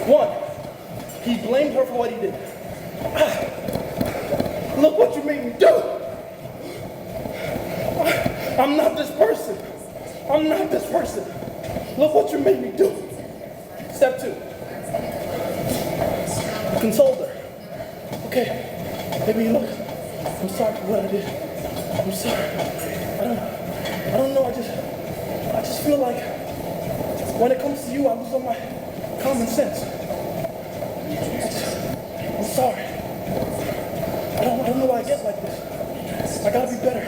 1, he blamed her for what he did. Look what you made me do. I'm not this person. I'm not this person. Look what you made me do. Step 2, consoled her. Okay, baby, look, I'm sorry for what I did. I'm sorry. I don't know, I just feel like when it comes to you, I lose all my common sense. I'm sorry. I don't know why I get like this. I gotta be better.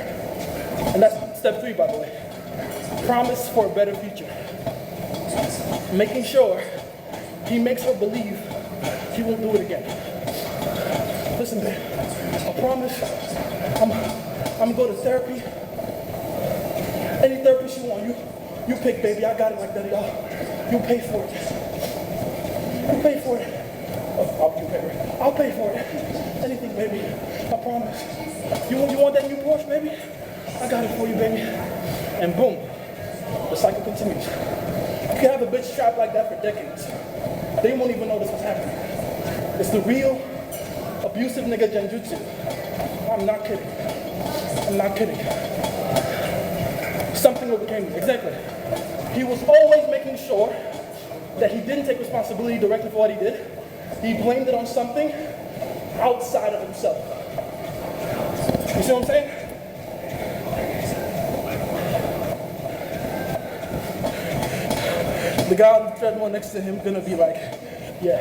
And that's step 3, by the way. Promise for a better future. Making sure he makes her believe he won't do it again. Listen, babe, I promise I'm gonna go to therapy. Any therapist you want, you pick, baby. I got it like that, y'all. You pay for it. You pay for it. Oh, I'll pay for it. Anything, baby. I promise. You want that new Porsche, baby? I got it for you, baby. And boom, the cycle continues. You can have a bitch trapped like that for decades. They won't even know this was happening. It's the real abusive nigga genjutsu. I'm not kidding. I'm not kidding. Something overcame me. Exactly. He was always making sure that he didn't take responsibility directly for what he did. He blamed it on something outside of himself. You see what I'm saying? The guy on the treadmill next to him gonna be like, yeah.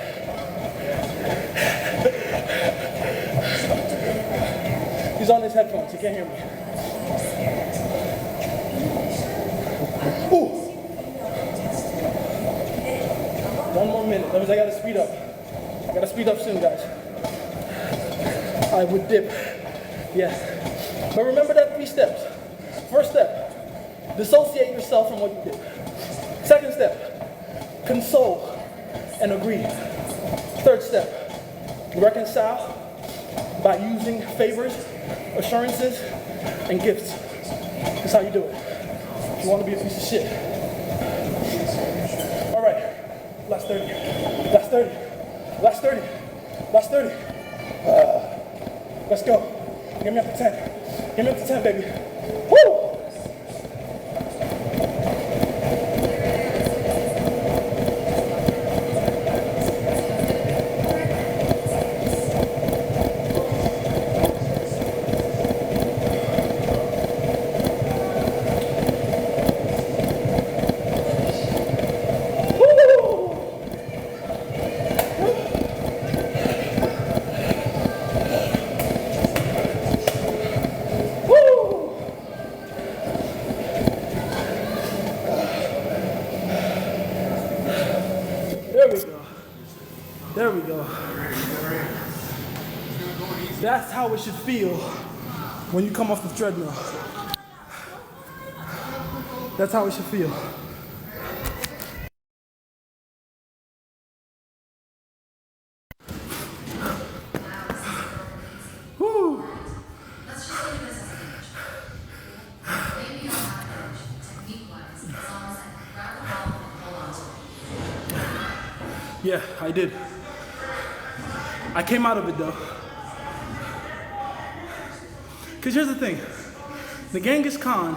He's on his headphones, he can't hear me. Ooh. 1 more minute, that means I gotta speed up. I gotta speed up soon, guys. I would dip, yeah. But remember that 3 steps. First step, dissociate yourself from what you did. Second step, console and agree. Third step, reconcile by using favors, assurances, and gifts. That's how you do it. If you want to be a piece of shit. All right, last 30, last 30, last 30, last 30. Let's go. Get me up to 10. Get me up to 10, baby. Woo! There we go. That's how it should feel when you come off the treadmill. That's how it should feel. Woo. Yeah, I did. I came out of it though. Because here's the thing, the Genghis Khan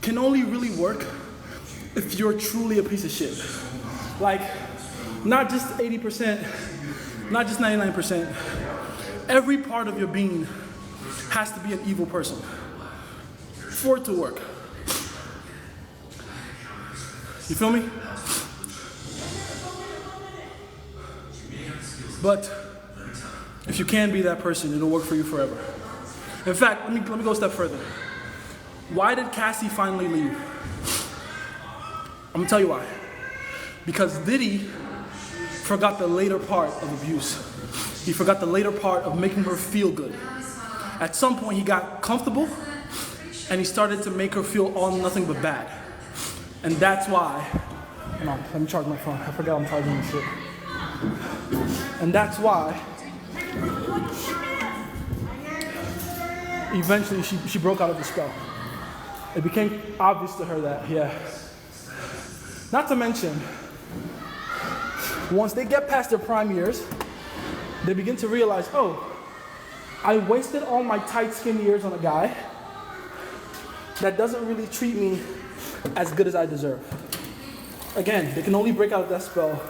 can only really work if you're truly a piece of shit. Like, not just 80%, not just 99%. Every part of your being has to be an evil person for it to work. You feel me? But if you can be that person, it'll work for you forever. In fact, let me go a step further. Why did Cassie finally leave? I'm gonna tell you why. Because Diddy forgot the later part of abuse. He forgot the later part of making her feel good. At some point, he got comfortable and he started to make her feel all nothing but bad. And that's why, hold on, let me charge my phone. I forgot I'm charging this shit. And that's why eventually she broke out of the spell. It became obvious to her that, yeah. Not to mention, once they get past their prime years, they begin to realize, oh, I wasted all my tight skin years on a guy that doesn't really treat me as good as I deserve. Again, they can only break out of that spell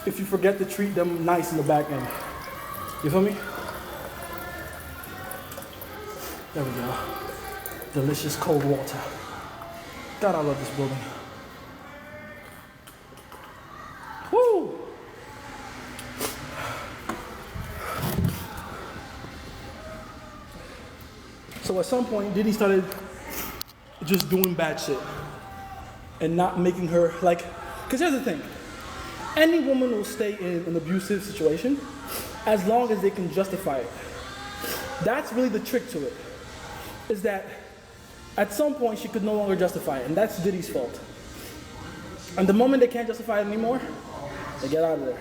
if you forget to treat them nice in the back end. You feel me? There we go. Delicious cold water. God, I love this building. Woo! So at some point, Diddy started just doing bad shit and not making her like, because here's the thing. Any woman will stay in an abusive situation as long as they can justify it. That's really the trick to it, is that at some point she could no longer justify it, and that's Diddy's fault. And the moment they can't justify it anymore, they get out of there.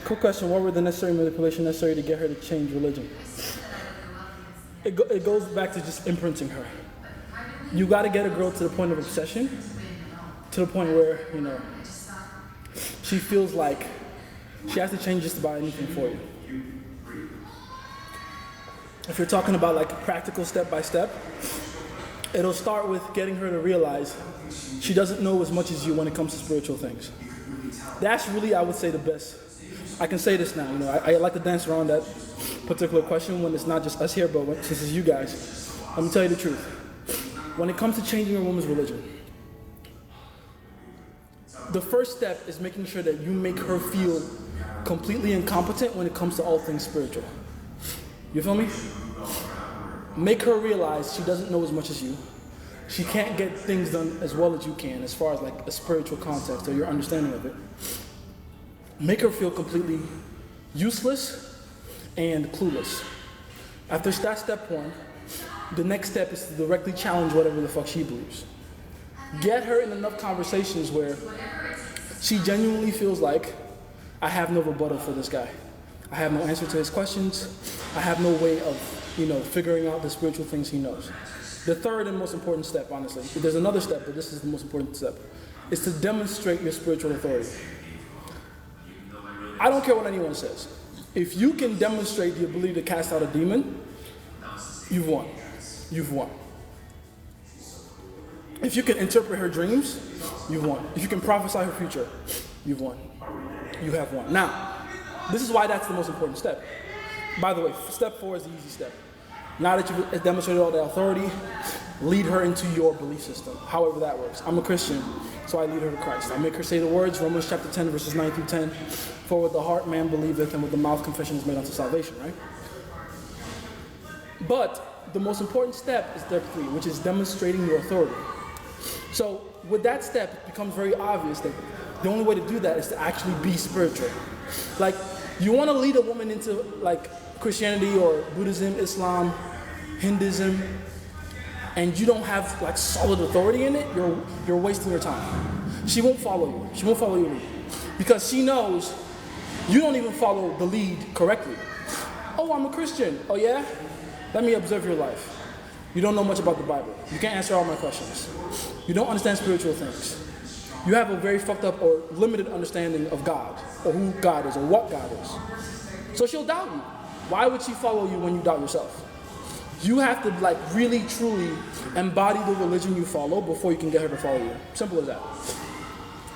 Quick question, what were the necessary manipulations necessary to get her to change religion? It goes back to just imprinting her. You gotta get a girl to the point of obsession, to the point where, you know, she feels like she has to change just about anything for you. If you're talking about like practical step by step, it'll start with getting her to realize she doesn't know as much as you when it comes to spiritual things. That's really, I would say, the best. I can say this now, you know, I like to dance around that particular question when it's not just us here, but since it's you guys. Let me tell you the truth. When it comes to changing a woman's religion, the first step is making sure that you make her feel completely incompetent when it comes to all things spiritual. You feel me? Make her realize she doesn't know as much as you. She can't get things done as well as you can as far as like a spiritual context or your understanding of it. Make her feel completely useless and clueless. After that step one, the next step is to directly challenge whatever the fuck she believes. Get her in enough conversations where she genuinely feels like, I have no rebuttal for this guy. I have no answer to his questions. I have no way of, figuring out the spiritual things he knows. The third and most important step, honestly, there's another step, but this is the most important step, is to demonstrate your spiritual authority. I don't care what anyone says. If you can demonstrate the ability to cast out a demon, you've won. You've won. If you can interpret her dreams, you've won. If you can prophesy her future, you've won. You have won. Now, this is why that's the most important step. By the way, step 4 is the easy step. Now that you've demonstrated all the authority, lead her into your belief system, however that works. I'm a Christian, so I lead her to Christ. I make her say the words, Romans chapter 10, verses 9 through 10, for with the heart man believeth, and with the mouth confession is made unto salvation, right? But the most important step is step 3, which is demonstrating your authority. So with that step, it becomes very obvious that the only way to do that is to actually be spiritual. Like, you want to lead a woman into like Christianity or Buddhism, Islam, Hinduism, and you don't have like solid authority in it, you're wasting your time. She won't follow you. She won't follow your lead. Because she knows you don't even follow the lead correctly. Oh, I'm a Christian. Oh yeah? Let me observe your life. You don't know much about the Bible. You can't answer all my questions. You don't understand spiritual things. You have a very fucked up or limited understanding of God, or who God is, or what God is. So she'll doubt you. Why would she follow you when you doubt yourself? You have to like really, truly embody the religion you follow before you can get her to follow you. Simple as that.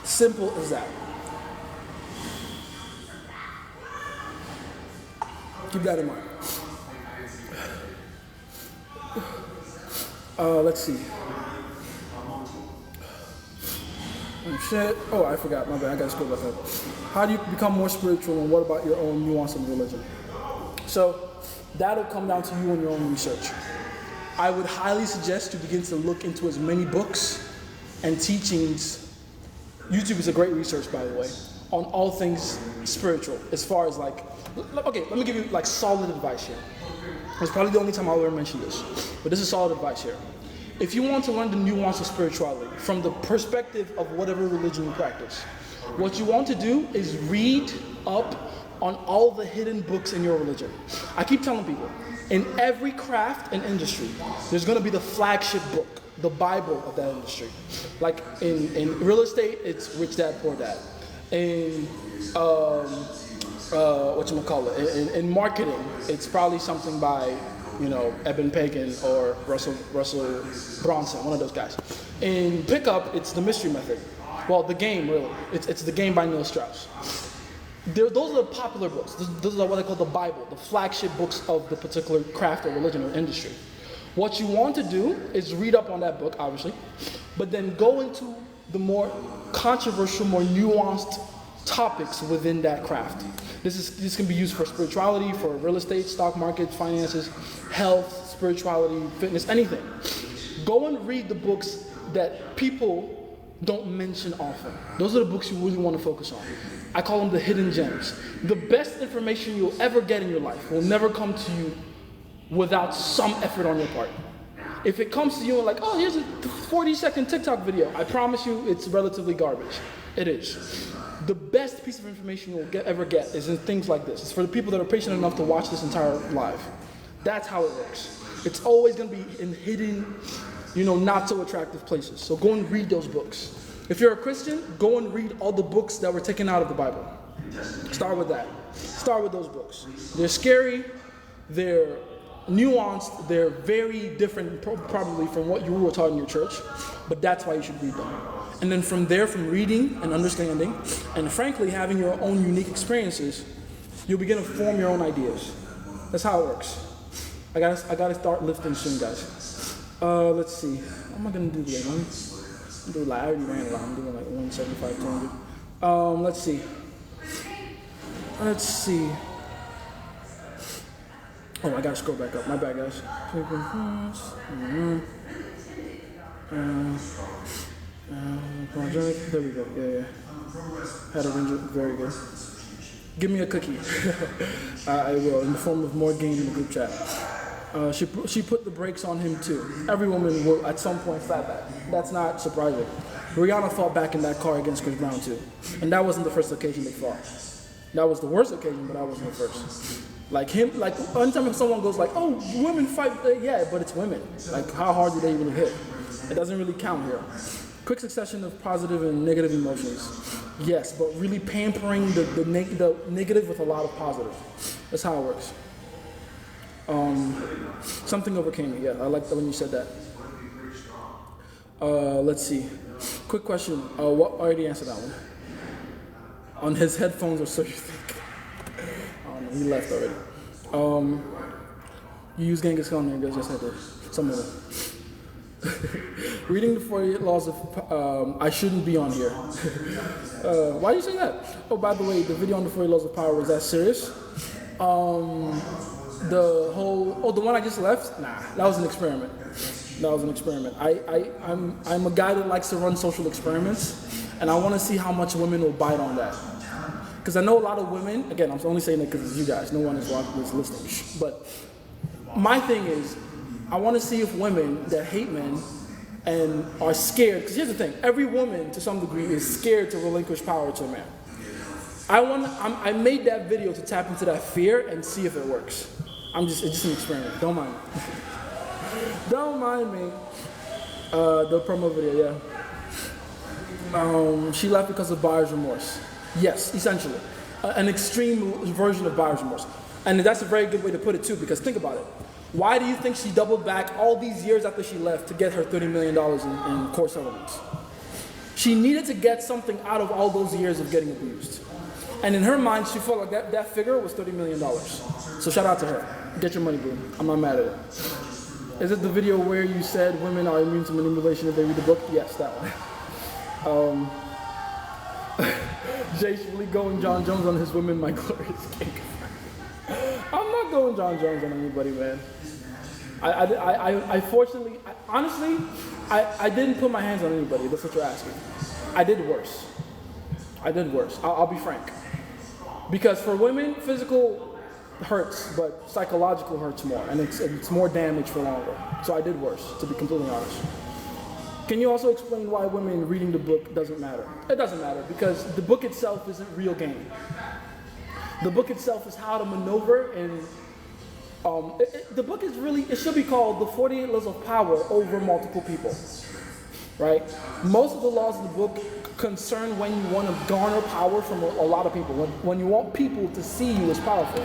Simple as that. Keep that in mind. Let's see. Oh shit. Oh, I forgot. My bad. I gotta scroll back up. How do you become more spiritual, and what about your own nuance of religion? So that'll come down to you and your own research. I would highly suggest you begin to look into as many books and teachings. YouTube is a great resource, by the way, on all things spiritual. As far as like, okay, let me give you like solid advice here. It's probably the only time I'll ever mention this, but this is solid advice here. If you want to learn the nuance of spirituality from the perspective of whatever religion you practice, what you want to do is read up on all the hidden books in your religion. I keep telling people, in every craft and industry, there's going to be the flagship book, the Bible of that industry. Like in real estate, it's Rich Dad, Poor Dad. In in marketing, it's probably something by Eben Pagan or Russell Bronson, one of those guys. In pickup, it's The Mystery Method. Well, The Game, really. It's The Game by Neil Strauss. Those are the popular books. Those are what I call the Bible, the flagship books of the particular craft or religion or industry. What you want to do is read up on that book, obviously, but then go into the more controversial, more nuanced topics within that craft. This can be used for spirituality, for real estate, stock market, finances, health, spirituality, fitness, anything. Go and read the books that people don't mention often. Those are the books you really want to focus on. I call them the hidden gems. The best information you'll ever get in your life will never come to you without some effort on your part. If it comes to you and like, oh, here's a 40-second TikTok video, I promise you it's relatively garbage. It is. The best piece of information you'll ever get is in things like this. It's for the people that are patient enough to watch this entire live. That's how it works. It's always going to be in hidden, not so attractive places. So go and read those books. If you're a Christian, go and read all the books that were taken out of the Bible. Start with that. Start with those books. They're scary, they're nuanced, they're very different probably from what you were taught in your church, but that's why you should read them. And then from there, from reading and understanding, and frankly having your own unique experiences, you'll begin to form your own ideas. That's how it works. I gotta start lifting soon, guys. Let's see. How am I gonna do today, man? Do like I already ran a lot. I'm doing like 175, 200. Let's see. Let's see. Oh, I gotta scroll back up. My bad, guys. Project. There we go. Yeah. Had a range. Very good. Give me a cookie. I will, in the form of more game in the group chat. She put the brakes on him too. Every woman will at some point fight back. That's not surprising. Rihanna fought back in that car against Chris Brown too. And that wasn't the first occasion they fought. That was the worst occasion, but that wasn't the first. Like anytime someone goes like, oh, women fight, yeah, but it's women. Like, how hard do they really hit? It doesn't really count here. Quick succession of positive and negative emotions. Yes, but really pampering the negative with a lot of positive. That's how it works. Something overcame me. Yeah, I like that when you said that. Let's see. Quick question. What already answered that one? On his headphones, or so you think? He left already. You use Genghis Khan there, guys. Just had to. Some of them. Reading the 48 laws of. I shouldn't be on here. Why do you say that? Oh, by the way, the video on the 48 laws of power, was that serious? The one I just left? Nah, that was an experiment. I'm a guy that likes to run social experiments, and I want to see how much women will bite on that. Because I know a lot of women, again, I'm only saying that because it's you guys, no one is listening, but my thing is, I want to see if women that hate men and are scared, because here's the thing, every woman to some degree is scared to relinquish power to a man. I made that video to tap into that fear and see if it works. It's just an experiment, don't mind me. Don't mind me. The promo video, yeah. She left because of buyer's remorse. Yes, essentially. An extreme version of buyer's remorse. And that's a very good way to put it too, because think about it. Why do you think she doubled back all these years after she left to get her $30 million in court settlements? She needed to get something out of all those years of getting abused. And in her mind, she felt like that figure was $30 million. So shout out to her. Get your money, boo. I'm not mad at it. Is it the video where you said women are immune to manipulation if they read the book? Yes, that one. Jay should really going John Jones on his women, my glorious king. I'm not going John Jones on anybody, man. I fortunately, honestly, I didn't put my hands on anybody. That's what you're asking. I did worse. I'll be frank. Because for women, physical hurts, but psychological hurts more, and it's more damage for longer. So I did worse, to be completely honest. Can you also explain why women reading the book doesn't matter? It doesn't matter, because the book itself isn't real game. The book itself is how to maneuver, and the book is really, it should be called The 48 Laws of Power Over Multiple People, right? Most of the laws of the book concern when you want to garner power from a lot of people, when you want people to see you as powerful.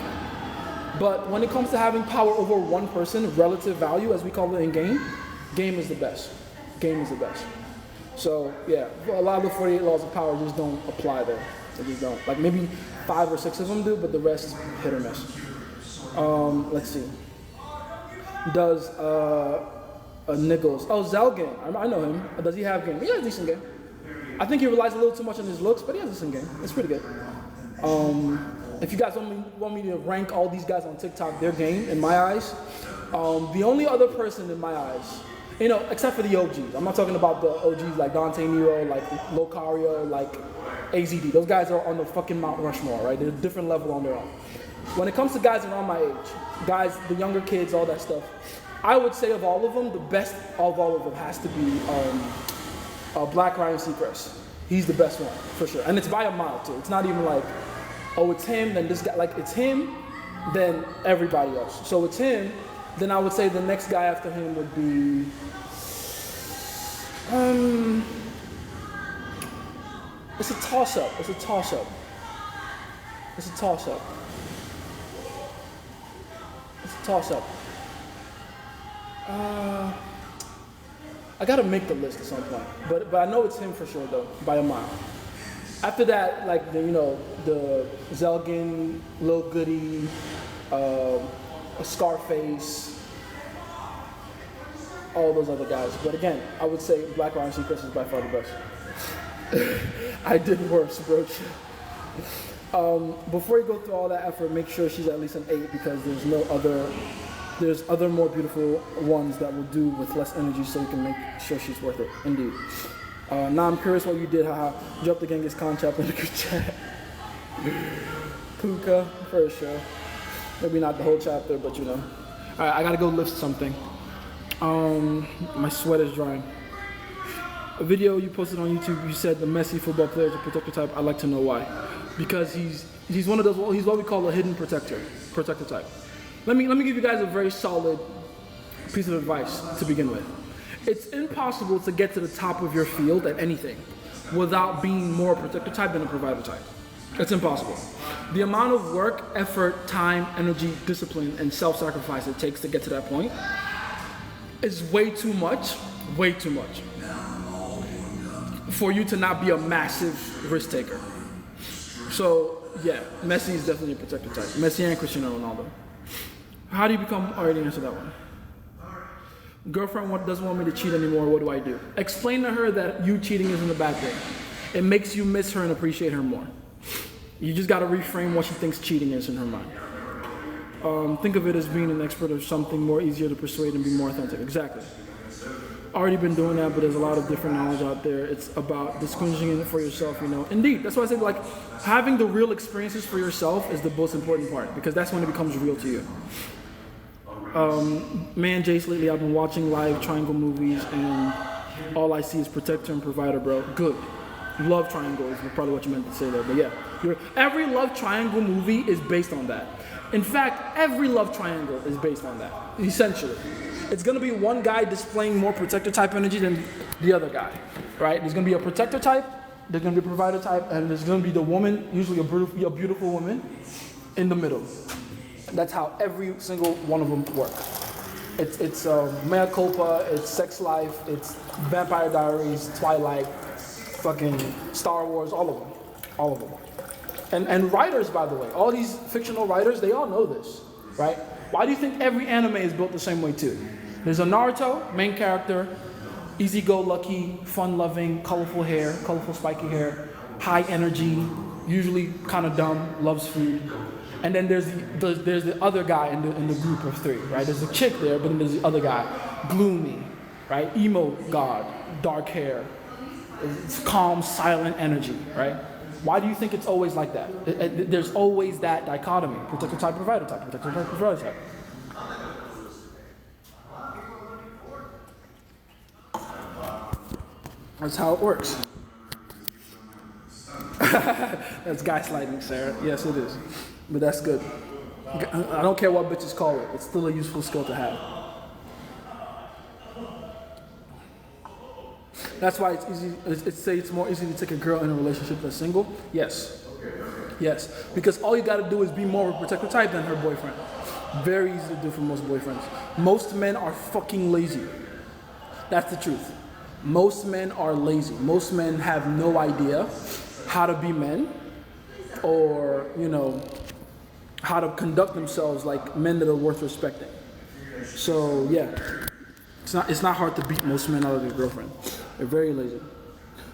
But when it comes to having power over one person, relative value, as we call it in game is the best. Game is the best. So yeah, a lot of the 48 laws of power just don't apply there. They just don't. Like maybe 5 or 6 of them do, but the rest is hit or miss. Let's see. Does Nichols? Oh, Zelgin. I know him. Does he have game? He has a decent game. I think he relies a little too much on his looks, but he has a decent game. It's pretty good. If you guys want me to rank all these guys on TikTok, their game, in my eyes, the only other person in my eyes, except for the OGs. I'm not talking about the OGs like Dante Nero, like Locario, like AZD. Those guys are on the fucking Mount Rushmore, right? They're a different level on their own. When it comes to guys around my age, guys, the younger kids, all that stuff, I would say of all of them, the best of all of them has to be Black Ryan Seacrest. He's the best one, for sure. And it's by a mile, too. It's not even like, oh, it's him, then this guy. Like, it's him, then everybody else. So it's him, then I would say the next guy after him would be... It's a toss-up. I gotta make the list at some point, but I know it's him for sure though, by a mile. After that, like the Zelgin, Lil Goody, Scarface, all those other guys. But again, I would say Black Ryan Seacrest is by far the best. I did worse, bro. Before you go through all that effort, make sure she's at least an 8 because there's other more beautiful ones that will do with less energy, so you can make sure she's worth it. Indeed. Now I'm curious what you did. Haha. Drop the Genghis Khan chapter in the group chat. Puka, for sure. Maybe not the whole chapter, but you know. Alright, I gotta go lift something. My sweat is drying. A video you posted on YouTube, you said the Messi football player is a protector type. I'd like to know why. Because he's one of those, he's what we call a hidden protector type. Let me give you guys a very solid piece of advice to begin with. It's impossible to get to the top of your field at anything without being more a protector type than a provider type. It's impossible. The amount of work, effort, time, energy, discipline, and self-sacrifice it takes to get to that point is way too much for you to not be a massive risk taker. So yeah, Messi is definitely a protector type. Messi and Cristiano Ronaldo. How do you become, already answered that one. Girlfriend doesn't want me to cheat anymore, what do I do? Explain to her that you cheating isn't a bad thing. It makes you miss her and appreciate her more. You just gotta reframe what she thinks cheating is in her mind. Think of it as being an expert of something more easier to persuade and be more authentic. Exactly. Already been doing that, but there's a lot of different knowledge out there. It's about distinguishing it for yourself, you know. Indeed, that's why I said like having the real experiences for yourself is the most important part because that's when it becomes real to you. Man, Jace, lately I've been watching live triangle movies and all I see is protector and provider, bro. Good. Love triangle is probably what you meant to say there, but yeah. Every love triangle movie is based on that. In fact, every love triangle is based on that, essentially. It's gonna be one guy displaying more protector type energy than the other guy, right? There's gonna be a protector type, there's gonna be a provider type, and there's gonna be the woman, usually a beautiful woman, in the middle. That's how every single one of them work. It's Mea Culpa, it's Sex Life, it's Vampire Diaries, Twilight, fucking Star Wars, all of them. And writers, by the way, all these fictional writers, they all know this, right? Why do you think every anime is built the same way too? There's a Naruto, main character, easy-go-lucky, fun-loving, colorful hair, colorful spiky hair, high energy, usually kind of dumb, loves food. And then there's the other guy in the group of 3, right? There's a chick there, but then there's the other guy, gloomy, right? Emo god, dark hair, calm, silent energy, right? Why do you think it's always like that? There's always that dichotomy, protector type, provider type, protector type, provider type. That's how it works. That's gaslighting, Sarah. Yes, it is. But that's good. I don't care what bitches call it. It's still a useful skill to have. That's why it's easy. It's more easy to take a girl in a relationship that's single. Yes. Yes. Because all you got to do is be more of a protector type than her boyfriend. Very easy to do for most boyfriends. Most men are fucking lazy. That's the truth. Most men are lazy. Most men have no idea how to be men or, you know, how to conduct themselves like men that are worth respecting. So, yeah. It's not hard to beat most men out of their girlfriend. They're very lazy.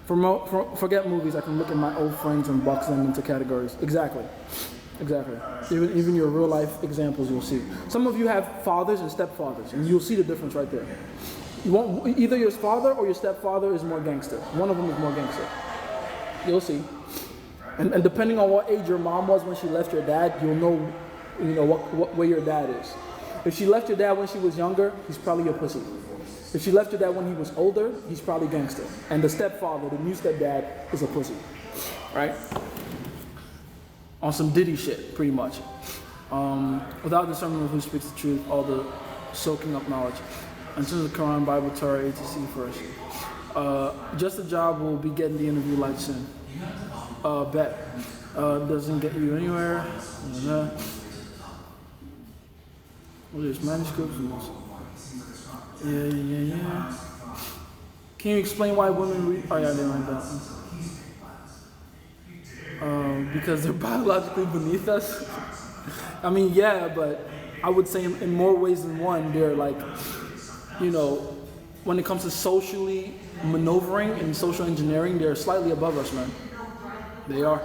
Forget movies. I can look at my old friends and box them into categories. Exactly. Even your real life examples you'll see. Some of you have fathers and stepfathers, and you'll see the difference right there. Either your father or your stepfather is more gangster. One of them is more gangster. You'll see. And depending on what age your mom was when she left your dad, you'll know what where your dad is. If she left your dad when she was younger, he's probably a pussy. If she left your dad when he was older, he's probably gangster. And the stepfather, the new stepdad, is a pussy. Right? On some Diddy shit, pretty much. Without discerning of who speaks the truth, all the soaking up knowledge. Until the Quran, Bible, Torah, ATC first. Just a job will be getting the interview light soon. Bet. Doesn't get you anywhere. Well, there's manuscripts. Yeah. Can you explain why women read? Oh yeah, they like that. Because they're biologically beneath us. I mean, yeah, but I would say in more ways than one, they're like, when it comes to socially maneuvering and social engineering, they're slightly above us, man. They are.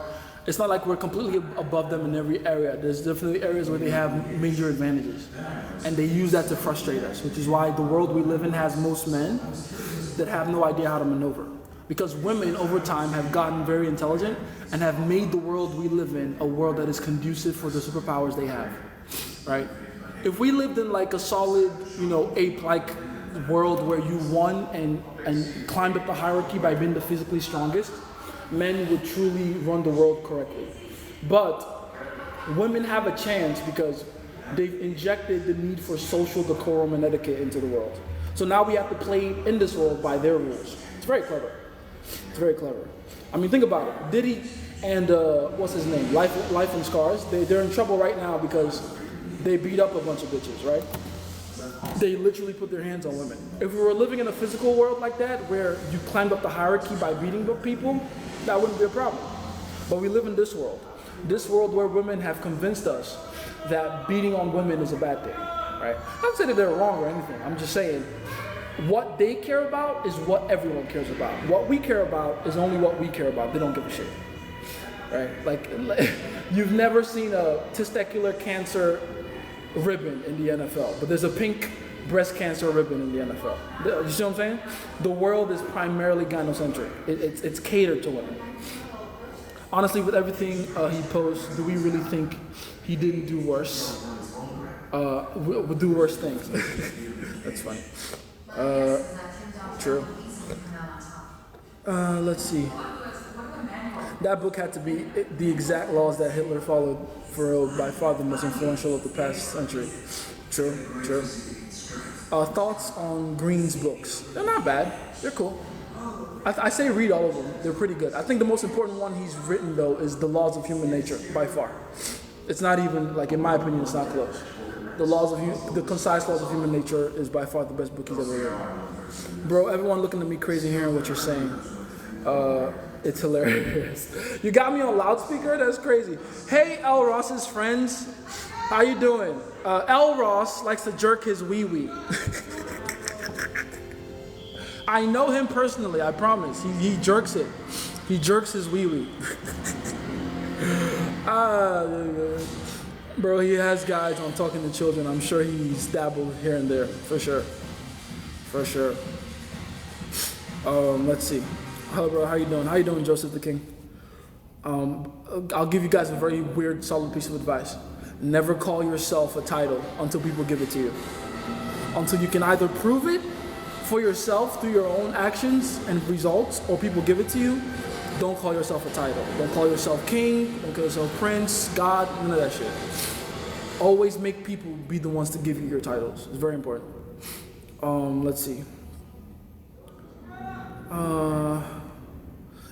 It's not like we're completely above them in every area. There's definitely areas where they have major advantages. And they use that to frustrate us, which is why the world we live in has most men that have no idea how to maneuver. Because women over time have gotten very intelligent and have made the world we live in a world that is conducive for the superpowers they have, right? If we lived in like a solid, ape-like world where you won and climbed up the hierarchy by being the physically strongest, men would truly run the world correctly. But women have a chance because they've injected the need for social decorum and etiquette into the world. So now we have to play in this world by their rules. It's very clever. It's very clever. I mean, think about it. Diddy and what's his name? Life and Scars. They're in trouble right now because they beat up a bunch of bitches, right? They literally put their hands on women. If we were living in a physical world like that, where you climbed up the hierarchy by beating up people, that wouldn't be a problem. But we live in this world where women have convinced us that beating on women is a bad thing, right? I'm not saying that they're wrong or anything. I'm just saying what they care about is what everyone cares about. What we care about is only what we care about. They don't give a shit, right? Like you've never seen a testicular cancer ribbon in the NFL, but there's a pink breast cancer ribbon in the NFL. You see what I'm saying? The world is primarily gynocentric. It's catered to women. Honestly, with everything he posts, do we really think he didn't do worse? Would do worse things. That's funny. True. Let's see. That book had to be the exact laws that Hitler followed for by far the most influential of the past century. True. Thoughts on Green's books? They're not bad. They're cool. I say read all of them. They're pretty good. I think the most important one he's written, though, is The Laws of Human Nature, by far. It's not even, in my opinion, it's not close. The Concise Laws of Human Nature is by far the best book he's ever written. Bro, everyone looking at me crazy hearing what you're saying. It's hilarious. You got me on loudspeaker? That's crazy. Hey, L. Ross's friends. How you doing? L. Ross likes to jerk his wee-wee. I know him personally, I promise. He jerks it. He jerks his wee-wee. Bro, he has guides on talking to children. I'm sure he's dabbled here and there, for sure. Let's see. Hello, bro. How you doing? How you doing, Joseph the King? I'll give you guys a very weird, solid piece of advice. Never call yourself a title until people give it to you. Until you can either prove it for yourself through your own actions and results, or people give it to you, don't call yourself a title. Don't call yourself king, don't call yourself prince, God, none of that shit. Always make people be the ones to give you your titles. It's very important. Let's see.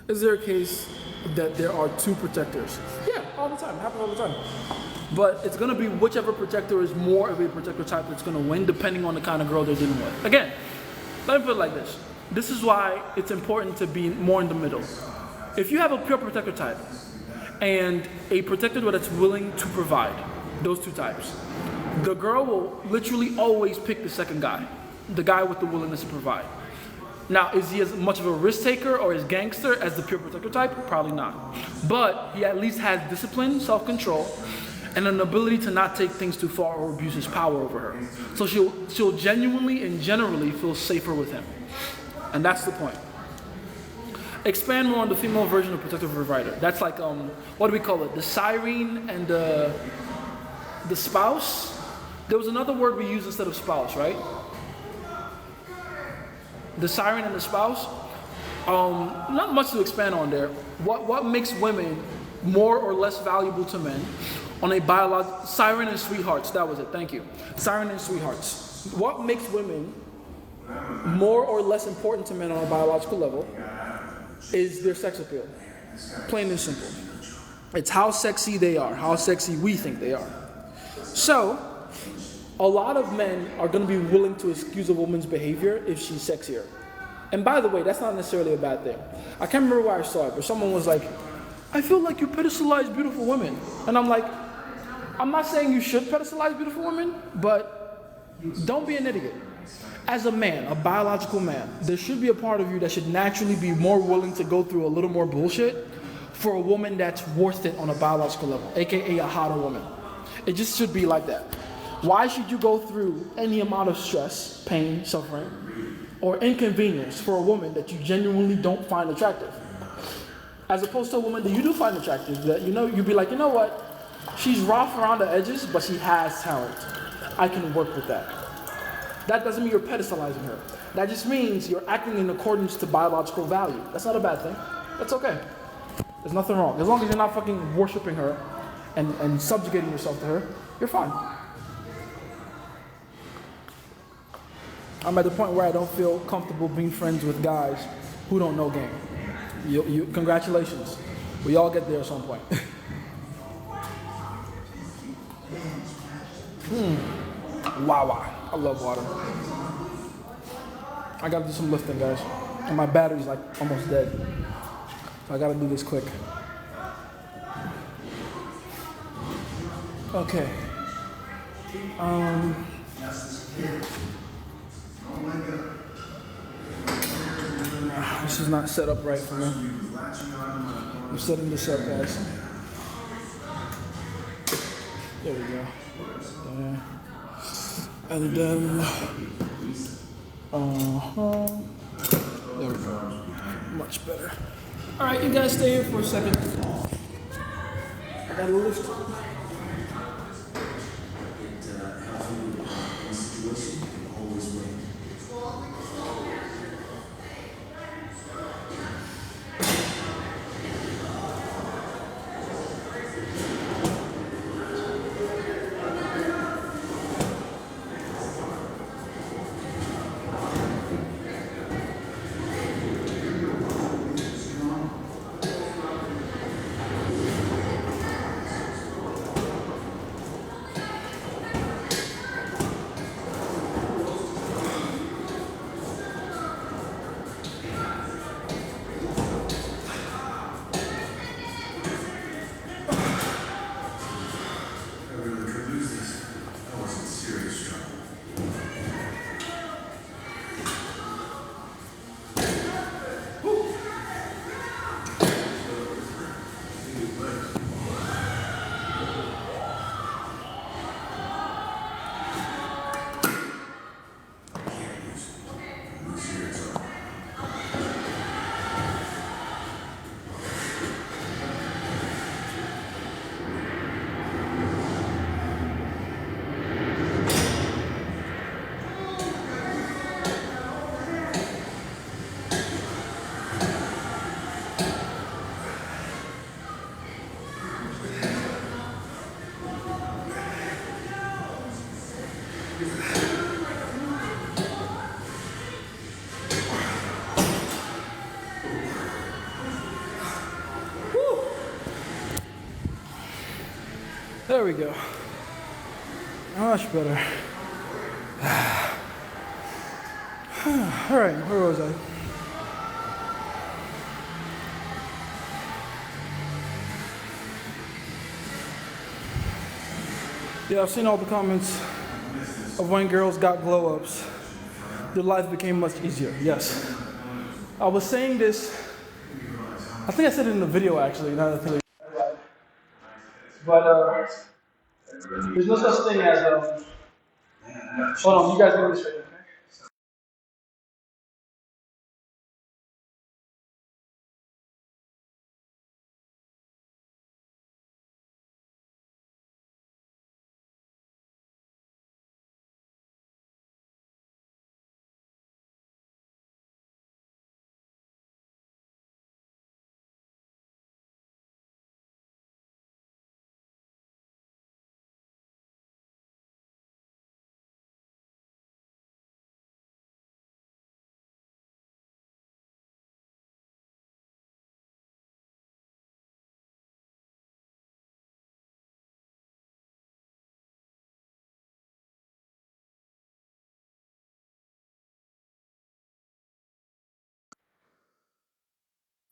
Is there a case that there are two protectors? Yeah, all the time. It happens all the time. But it's going to be whichever protector is more of a protector type that's going to win, depending on the kind of girl they're dealing with. Again, let me put it like this. This is why it's important to be more in the middle. If you have a pure protector type and a protector that's willing to provide, those two types, the girl will literally always pick the second guy, the guy with the willingness to provide. Now, is he as much of a risk taker or as gangster as the pure protector type? Probably not. But he at least has discipline, self-control, and an ability to not take things too far or abuse his power over her. So she'll genuinely and generally feel safer with him. And that's the point. Expand more on the female version of protective provider. That's like, what do we call it? The siren and the spouse? There was another word we used instead of spouse, right? The siren and the spouse. Not much to expand on there. What makes women more or less valuable to men on a biological... Siren and sweethearts, that was it, thank you. Siren and sweethearts. What makes women more or less important to men on a biological level is their sex appeal. Plain and simple. It's how sexy they are, how sexy we think they are. So, a lot of men are going to be willing to excuse a woman's behavior if she's sexier. And by the way, that's not necessarily a bad thing. I can't remember where I saw it, but someone was like, I feel like you pedestalize beautiful women. And I'm like, I'm not saying you should pedestalize beautiful women, but don't be an idiot. As a man, a biological man, there should be a part of you that should naturally be more willing to go through a little more bullshit for a woman that's worth it on a biological level, aka a hotter woman. It just should be like that. Why should you go through any amount of stress, pain, suffering, or inconvenience for a woman that you genuinely don't find attractive? As opposed to a woman that you do find attractive, that you'd be like, you know what? She's rough around the edges, but she has talent. I can work with that. That doesn't mean you're pedestalizing her. That just means you're acting in accordance to biological value. That's not a bad thing. That's okay. There's nothing wrong. As long as you're not fucking worshiping her and subjugating yourself to her, you're fine. I'm at the point where I don't feel comfortable being friends with guys who don't know game. Congratulations. We all get there at some point. Wawa. I love water. I gotta do some lifting, guys. And my battery's like almost dead. So I gotta do this quick. Okay. This is not set up right for me. I'm setting this up, guys. There we go. And then, there we go. Much better. All right, you guys stay here for a second. I gotta lift. There we go. Much better. All right, where was I? Yeah, I've seen all the comments of when girls got glow-ups. Their life became much easier, yes. I was saying this, I think I said it in the video actually, now that I think. But there's no such thing as hold on, you guys get this straight, okay?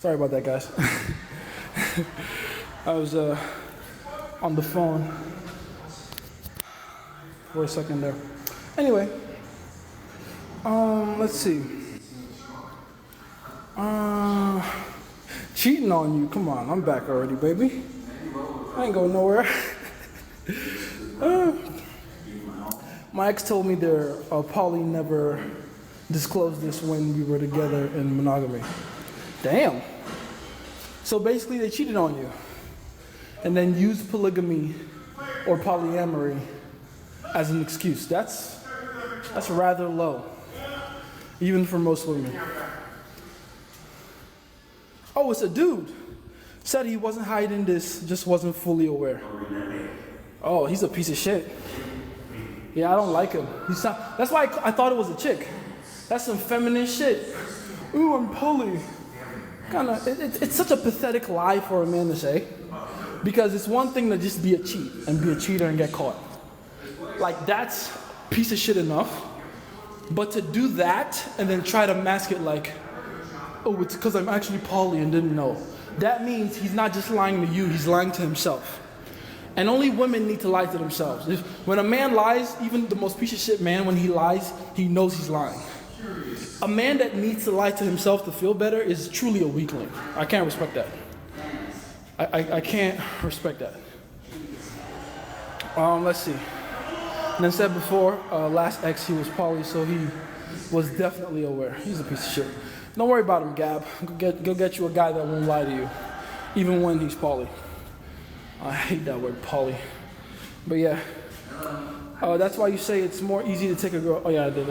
Sorry about that, guys. I was on the phone for a second there. Anyway, Let's see. Cheating on you. Come on, I'm back already, baby. I ain't going nowhere. My ex told me Polly never disclosed this when we were together in monogamy. Damn. So basically, they cheated on you, and then used polygamy or polyamory as an excuse. That's rather low, even for most women. Oh, it's a dude. Said he wasn't hiding this, just wasn't fully aware. Oh, he's a piece of shit. Yeah, I don't like him. That's why I thought it was a chick. That's some feminine shit. Ooh, I'm poly. It's such a pathetic lie for a man to say. Because it's one thing to just be a cheat and be a cheater and get caught. Like, that's piece of shit enough. But to do that and then try to mask it like, oh, it's because I'm actually poly and didn't know. That means he's not just lying to you, he's lying to himself. And only women need to lie to themselves. When a man lies, even the most piece of shit man, when he lies, he knows he's lying. A man that needs to lie to himself to feel better is truly a weakling. I can't respect that. I can't respect that. Let's see. And then said before, last ex, he was poly, so he was definitely aware. He's a piece of shit. Don't worry about him, Gab. Go get you a guy that won't lie to you, even when he's poly. I hate that word, poly. But yeah, that's why you say it's more easy to take a girl. Oh yeah, I did.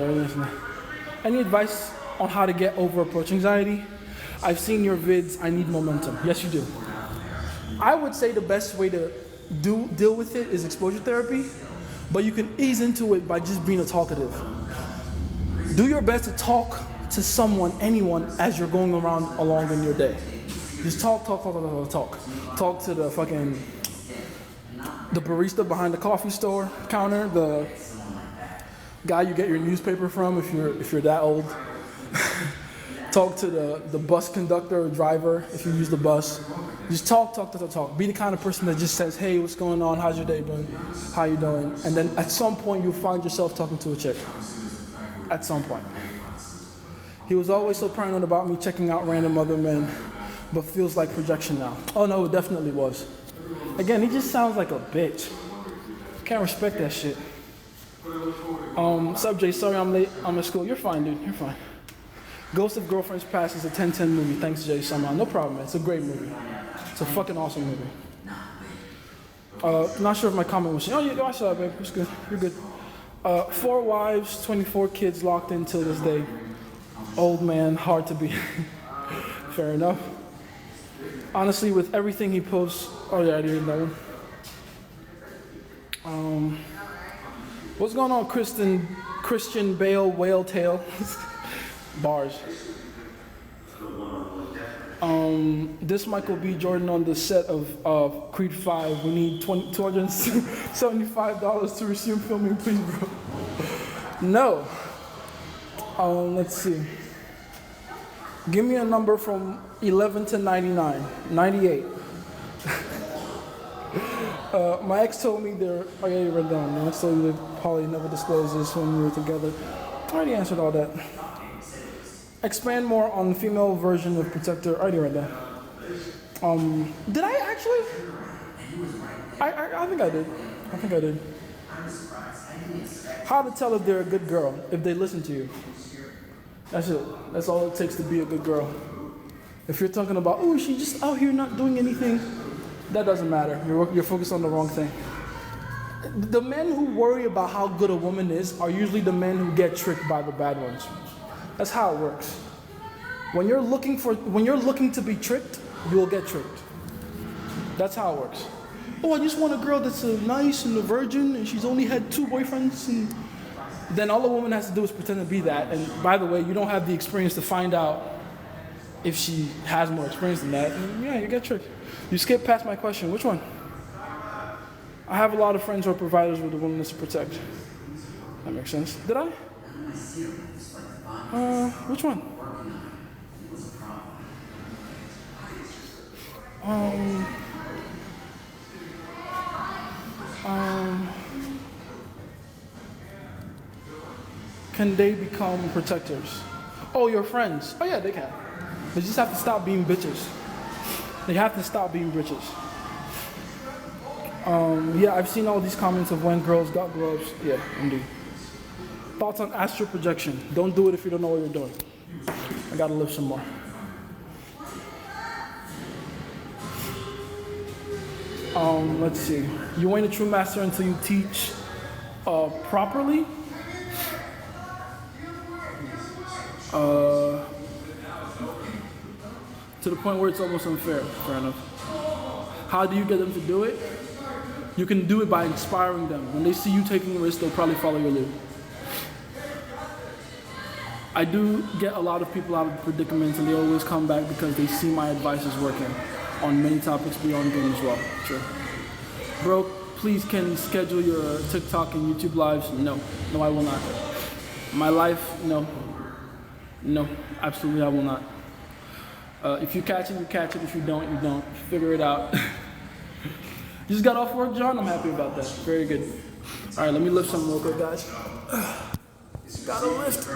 Any advice on how to get over approach anxiety? I've seen your vids. I need momentum. Yes, you do. I would say the best way to deal with it is exposure therapy, but you can ease into it by just being a talkative. Do your best to talk to someone, anyone, as you're going along in your day. Just talk. Talk to the barista behind the coffee store counter, the guy you get your newspaper from if you're that old. Talk to the bus conductor or driver if you use the bus. Just talk. Be the kind of person that just says, hey, what's going on? How's your day been? How you doing? And then at some point you'll find yourself talking to a chick. At some point. He was always so paranoid about me checking out random other men, but feels like projection now. Oh no, it definitely was. Again, he just sounds like a bitch. Can't respect that shit. Sup, Jay, sorry I'm late. I'm at school. You're fine, dude. You're fine. Ghost of Girlfriend's Past is a 10/10 movie. Thanks, Jay, somehow. No problem, man. It's a great movie. It's a fucking awesome movie. Not sure if my comment was... Oh, yeah, I saw it, babe. It's good. You're good. 4 wives, 24 kids locked in till this day. Old man, hard to be. Fair enough. Honestly, with everything he posts... Oh, yeah, I didn't know one. What's going on, Christian Bale, Whale Tail? Bars. This Michael B. Jordan on the set of Creed 5. We need $275 to resume filming, please, bro. No. Let's see. Give me a number from 11 to 99. 98. My ex told me oh yeah, you read down. My ex told me that Polly never disclosed this when we were together. I already answered all that. Expand more on the female version of protector. I already read that. Did I actually? I think I did. How to tell if they're a good girl, if they listen to you. That's it. That's all it takes to be a good girl. If you're talking about, oh, she's just out here not doing anything, that doesn't matter. You're focused on the wrong thing. The men who worry about how good a woman is are usually the men who get tricked by the bad ones. That's how it works. When you're looking to be tricked, you'll get tricked. That's how it works. Oh, I just want a girl that's nice and a virgin, and she's only had 2 boyfriends, and then all the woman has to do is pretend to be that. And by the way, you don't have the experience to find out if she has more experience than that. And yeah, you get tricked. You skip past my question. Which one? I have a lot of friends who are providers with the willingness to protect. That makes sense. Did I? Which one? can they become protectors? Oh, your friends. Oh yeah, they can. They just have to stop being bitches. They have to stop being bitches. Yeah, I've seen all these comments of when girls got gloves. Yeah, indeed. Thoughts on astral projection? Don't do it if you don't know what you're doing. I gotta live some more. Let's see. You ain't a true master until you teach properly. To the point where it's almost unfair. Fair enough. How do you get them to do it? You can do it by inspiring them. When they see you taking risks, they'll probably follow your lead. I do get a lot of people out of predicaments, and they always come back because they see my advice is working on many topics beyond game as well. True. Bro, please can you schedule your TikTok and YouTube lives? No. No, I will not. My life, no. No, absolutely I will not. If you catch it, you catch it. If you don't, you don't. Figure it out. You just got off work, John? I'm happy about that. Very good. All right, let me lift something real quick, guys. Gotta lift.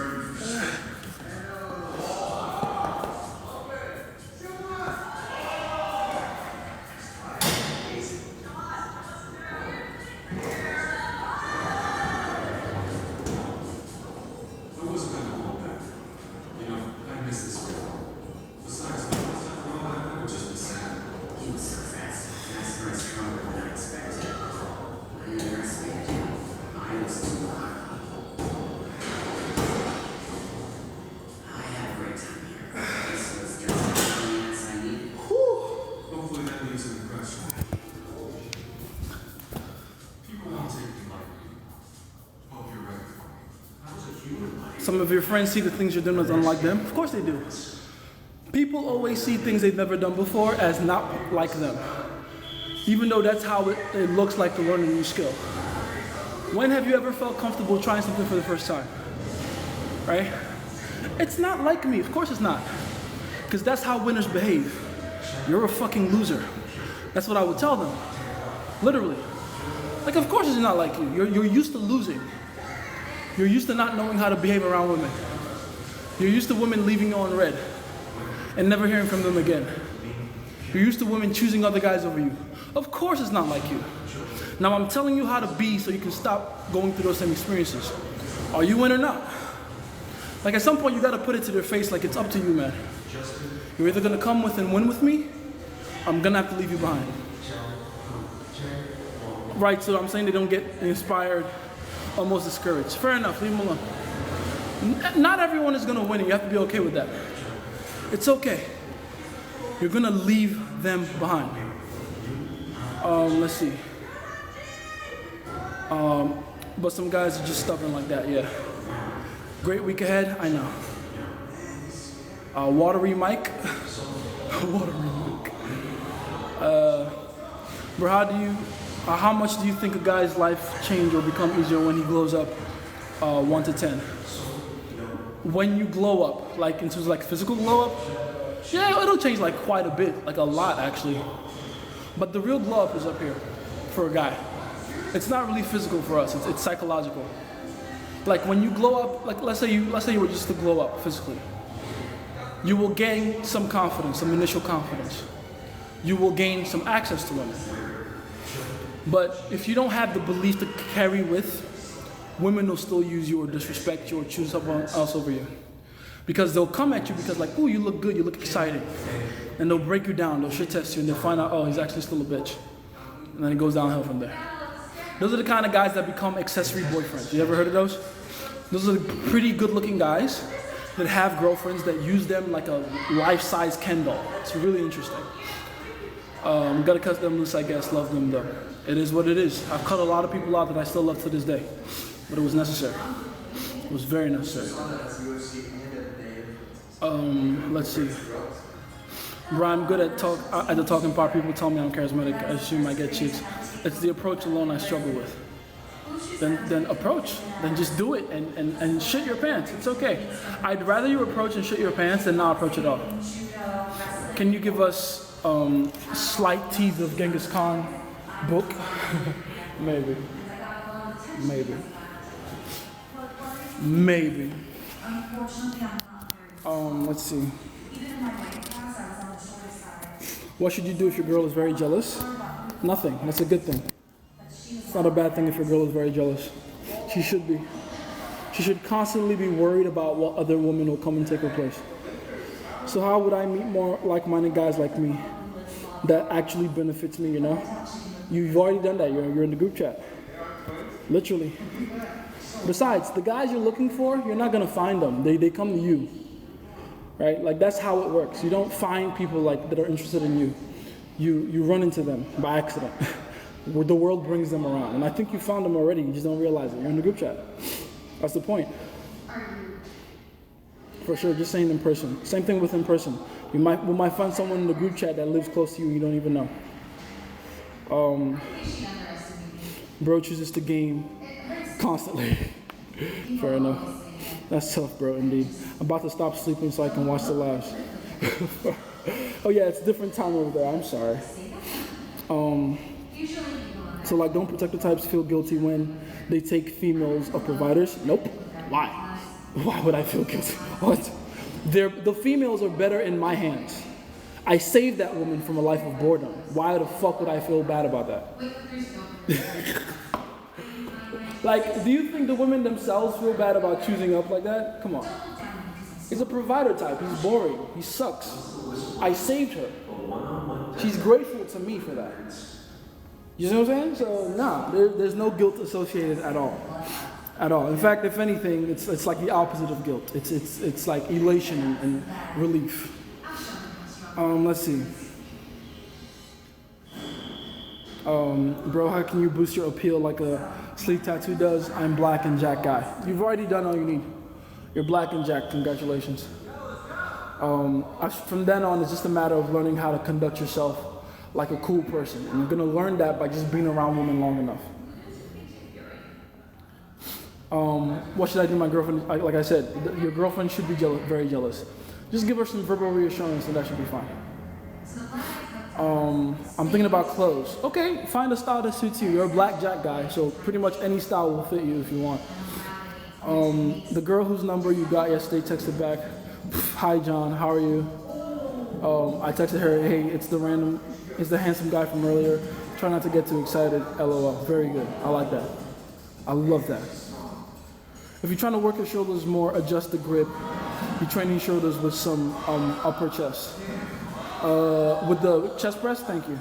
Some of your friends see the things you're doing as unlike them. Of course they do. People always see things they've never done before as not like them, even though that's how it looks like to learn a new skill. When have you ever felt comfortable trying something for the first time? Right? It's not like me. Of course it's not. Because that's how winners behave. You're a fucking loser. That's what I would tell them. Literally. Like, of course it's not like you. You're used to losing. You're used to not knowing how to behave around women. You're used to women leaving you on red and never hearing from them again. You're used to women choosing other guys over you. Of course it's not like you. Now I'm telling you how to be so you can stop going through those same experiences. Are you in or not? Like at some point you gotta put it to their face like it's up to you, man. You're either gonna come with and win with me, I'm gonna have to leave you behind. Right, so I'm saying they don't get inspired, almost discouraged. Fair enough, leave them alone. Not everyone is gonna win and you have to be okay with that. It's okay. You're gonna leave them behind. Let's see. But some guys are just stubborn like that, yeah. Great week ahead, I know. Watery Mike. Watery Mike. Bro, how much do you think a guy's life change or become easier when he glows up 1 to 10? When you glow up, like in terms of like physical glow up, yeah, it'll change like quite a bit, like a lot actually. But the real glow up is up here for a guy. It's not really physical for us, it's psychological. Like when you glow up, like let's say you were just to glow up physically. You will gain some confidence, some initial confidence. You will gain some access to women. But if you don't have the belief to carry with, women will still use you or disrespect you or choose someone else over you. Because they'll come at you because like, ooh, you look good, you look exciting. And they'll break you down, they'll shit test you, and they'll find out, oh, he's actually still a bitch. And then it goes downhill from there. Those are the kind of guys that become accessory boyfriends. You ever heard of those? Those are the pretty good looking guys that have girlfriends that use them like a life-size Ken doll. It's really interesting. Gotta cut them loose, I guess, love them though. It is what it is. I've cut a lot of people out that I still love to this day. But it was necessary. It was very necessary. Let's see. Bro, I'm good at the talking part. People tell me I'm charismatic. I assume I get chicks. It's the approach alone I struggle with. Then approach. Then just do it and shit your pants. It's okay. I'd rather you approach and shit your pants than not approach at all. Can you give us slight tease of Genghis Khan book? Maybe. Maybe. Unfortunately, I'm not very. Let's see. Even in my weight class, I was on the shorter side. What should you do if your girl is very jealous? Nothing. That's a good thing. It's not a bad thing if your girl is very jealous. She should be. She should constantly be worried about what other women will come and take her place. So how would I meet more like-minded guys like me that actually benefits me, you know? You've already done that. You're in the group chat. Literally. Besides, the guys you're looking for, you're not going to find them. They come to you. Right? Like, that's how it works. You don't find people like that are interested in you. You run into them by accident. The world brings them around. And I think you found them already. You just don't realize it. You're in the group chat. That's the point. For sure, just saying in person. Same thing with in person. We might find someone in the group chat that lives close to you and you don't even know. Bro chooses to game constantly. Fair enough. That's tough, bro, indeed. I'm about to stop sleeping so I can watch the lives. Oh yeah, it's a different time over there. I'm sorry. So like, don't protector types feel guilty when they take females of providers? Nope. Why? Why would I feel guilty? What? The females are better in my hands. I saved that woman from a life of boredom. Why the fuck would I feel bad about that? Like, do you think the women themselves feel bad about choosing up like that? Come on. He's a provider type. He's boring. He sucks. I saved her. She's grateful to me for that. You know what I'm saying? So, nah, there's no guilt associated at all. At all. In fact, if anything, it's like the opposite of guilt. It's like elation and relief. Let's see. Bro, how can you boost your appeal like a sleeve tattoo does? I'm black and Jack guy. You've already done all you need. You're black and Jack. Congratulations. From then on, it's just a matter of learning how to conduct yourself like a cool person. And you're gonna learn that by just being around women long enough. What should I do, my girlfriend? Like I said, your girlfriend should be very jealous. Just give her some verbal reassurance and that should be fine. I'm thinking about clothes. Okay, find a style that suits you. You're a black Jack guy, so pretty much any style will fit you if you want. The girl whose number you got yesterday texted back, "Hi John, how are you?" I texted her, "Hey, it's the handsome guy from earlier. Try not to get too excited. LOL." Very good. I like that. I love that. If you're trying to work your shoulders more, adjust the grip. You're training shoulders with some upper chest. With the chest press, thank you.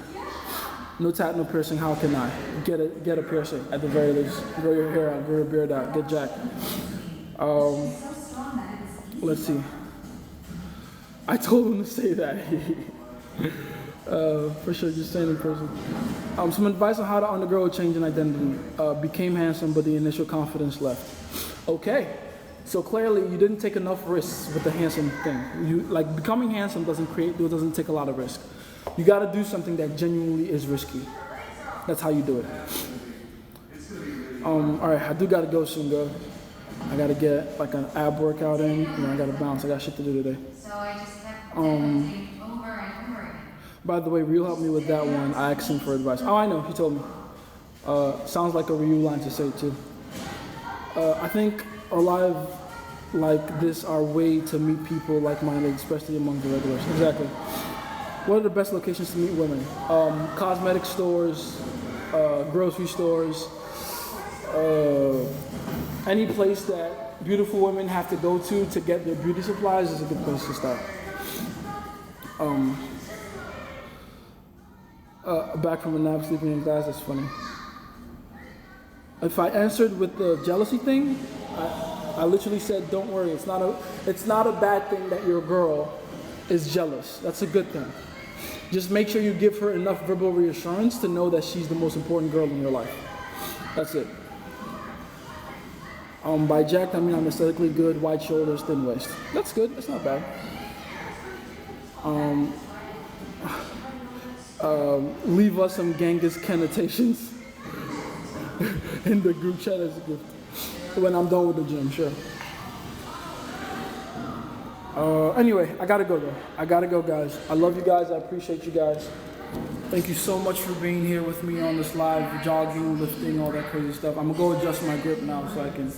No tat, no piercing. How can I get a piercing at the very least? Grow your hair out, grow your beard out, get jacked. Let's see. I told him to say that. For sure, just saying in person. Some advice on how to undergo a change in identity. Became handsome, but the initial confidence left. Okay. So clearly, you didn't take enough risks with the handsome thing. Becoming handsome doesn't take a lot of risk. You got to do something that genuinely is risky. That's how you do it. All right, I do got to go soon, though. I got to get like an ab workout in, and I got to bounce. I got shit to do today. So I just kept over and over again. By the way, Ryu helped me with that one. I asked him for advice. Oh, I know. He told me. Sounds like a Ryu line to say too. I think a lot of like this are way to meet people like-minded, especially among the regulars. Exactly. What are the best locations to meet women? Cosmetic stores, grocery stores, any place that beautiful women have to go to get their beauty supplies is a good place to start. Back from a nap, sleeping in class, that's funny. If I answered with the jealousy thing, I literally said, don't worry, it's not a bad thing that your girl is jealous. That's a good thing. Just make sure you give her enough verbal reassurance to know that she's the most important girl in your life. That's it. By jacked, I mean I'm aesthetically good, wide shoulders, thin waist. That's good, that's not bad. Leave us some Genghis connotations in the group chat as a gift. When I'm done with the gym, sure. Anyway, I gotta go though. I gotta go, guys. I love you guys. I appreciate you guys. Thank you so much for being here with me on this live, jogging, lifting, all that crazy stuff. I'm gonna go adjust my grip now so I can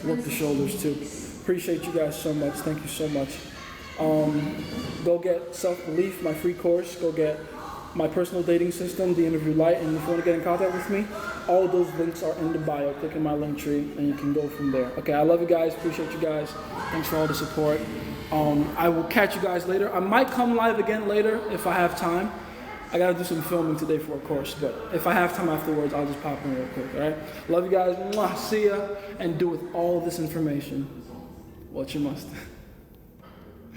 work the shoulders too. Appreciate you guys so much. Thank you so much. Go get Self-Belief, my free course. Go get my personal dating system, The Interview Light. And if you want to get in contact with me, all of those links are in the bio. Click in my link tree and you can go from there. Okay, I love you guys. Appreciate you guys. Thanks for all the support. I will catch you guys later. I might come live again later if I have time. I gotta do some filming today for a course, but if I have time afterwards, I'll just pop in real quick, all right? Love you guys. Mwah. See ya. And do with all this information what you must.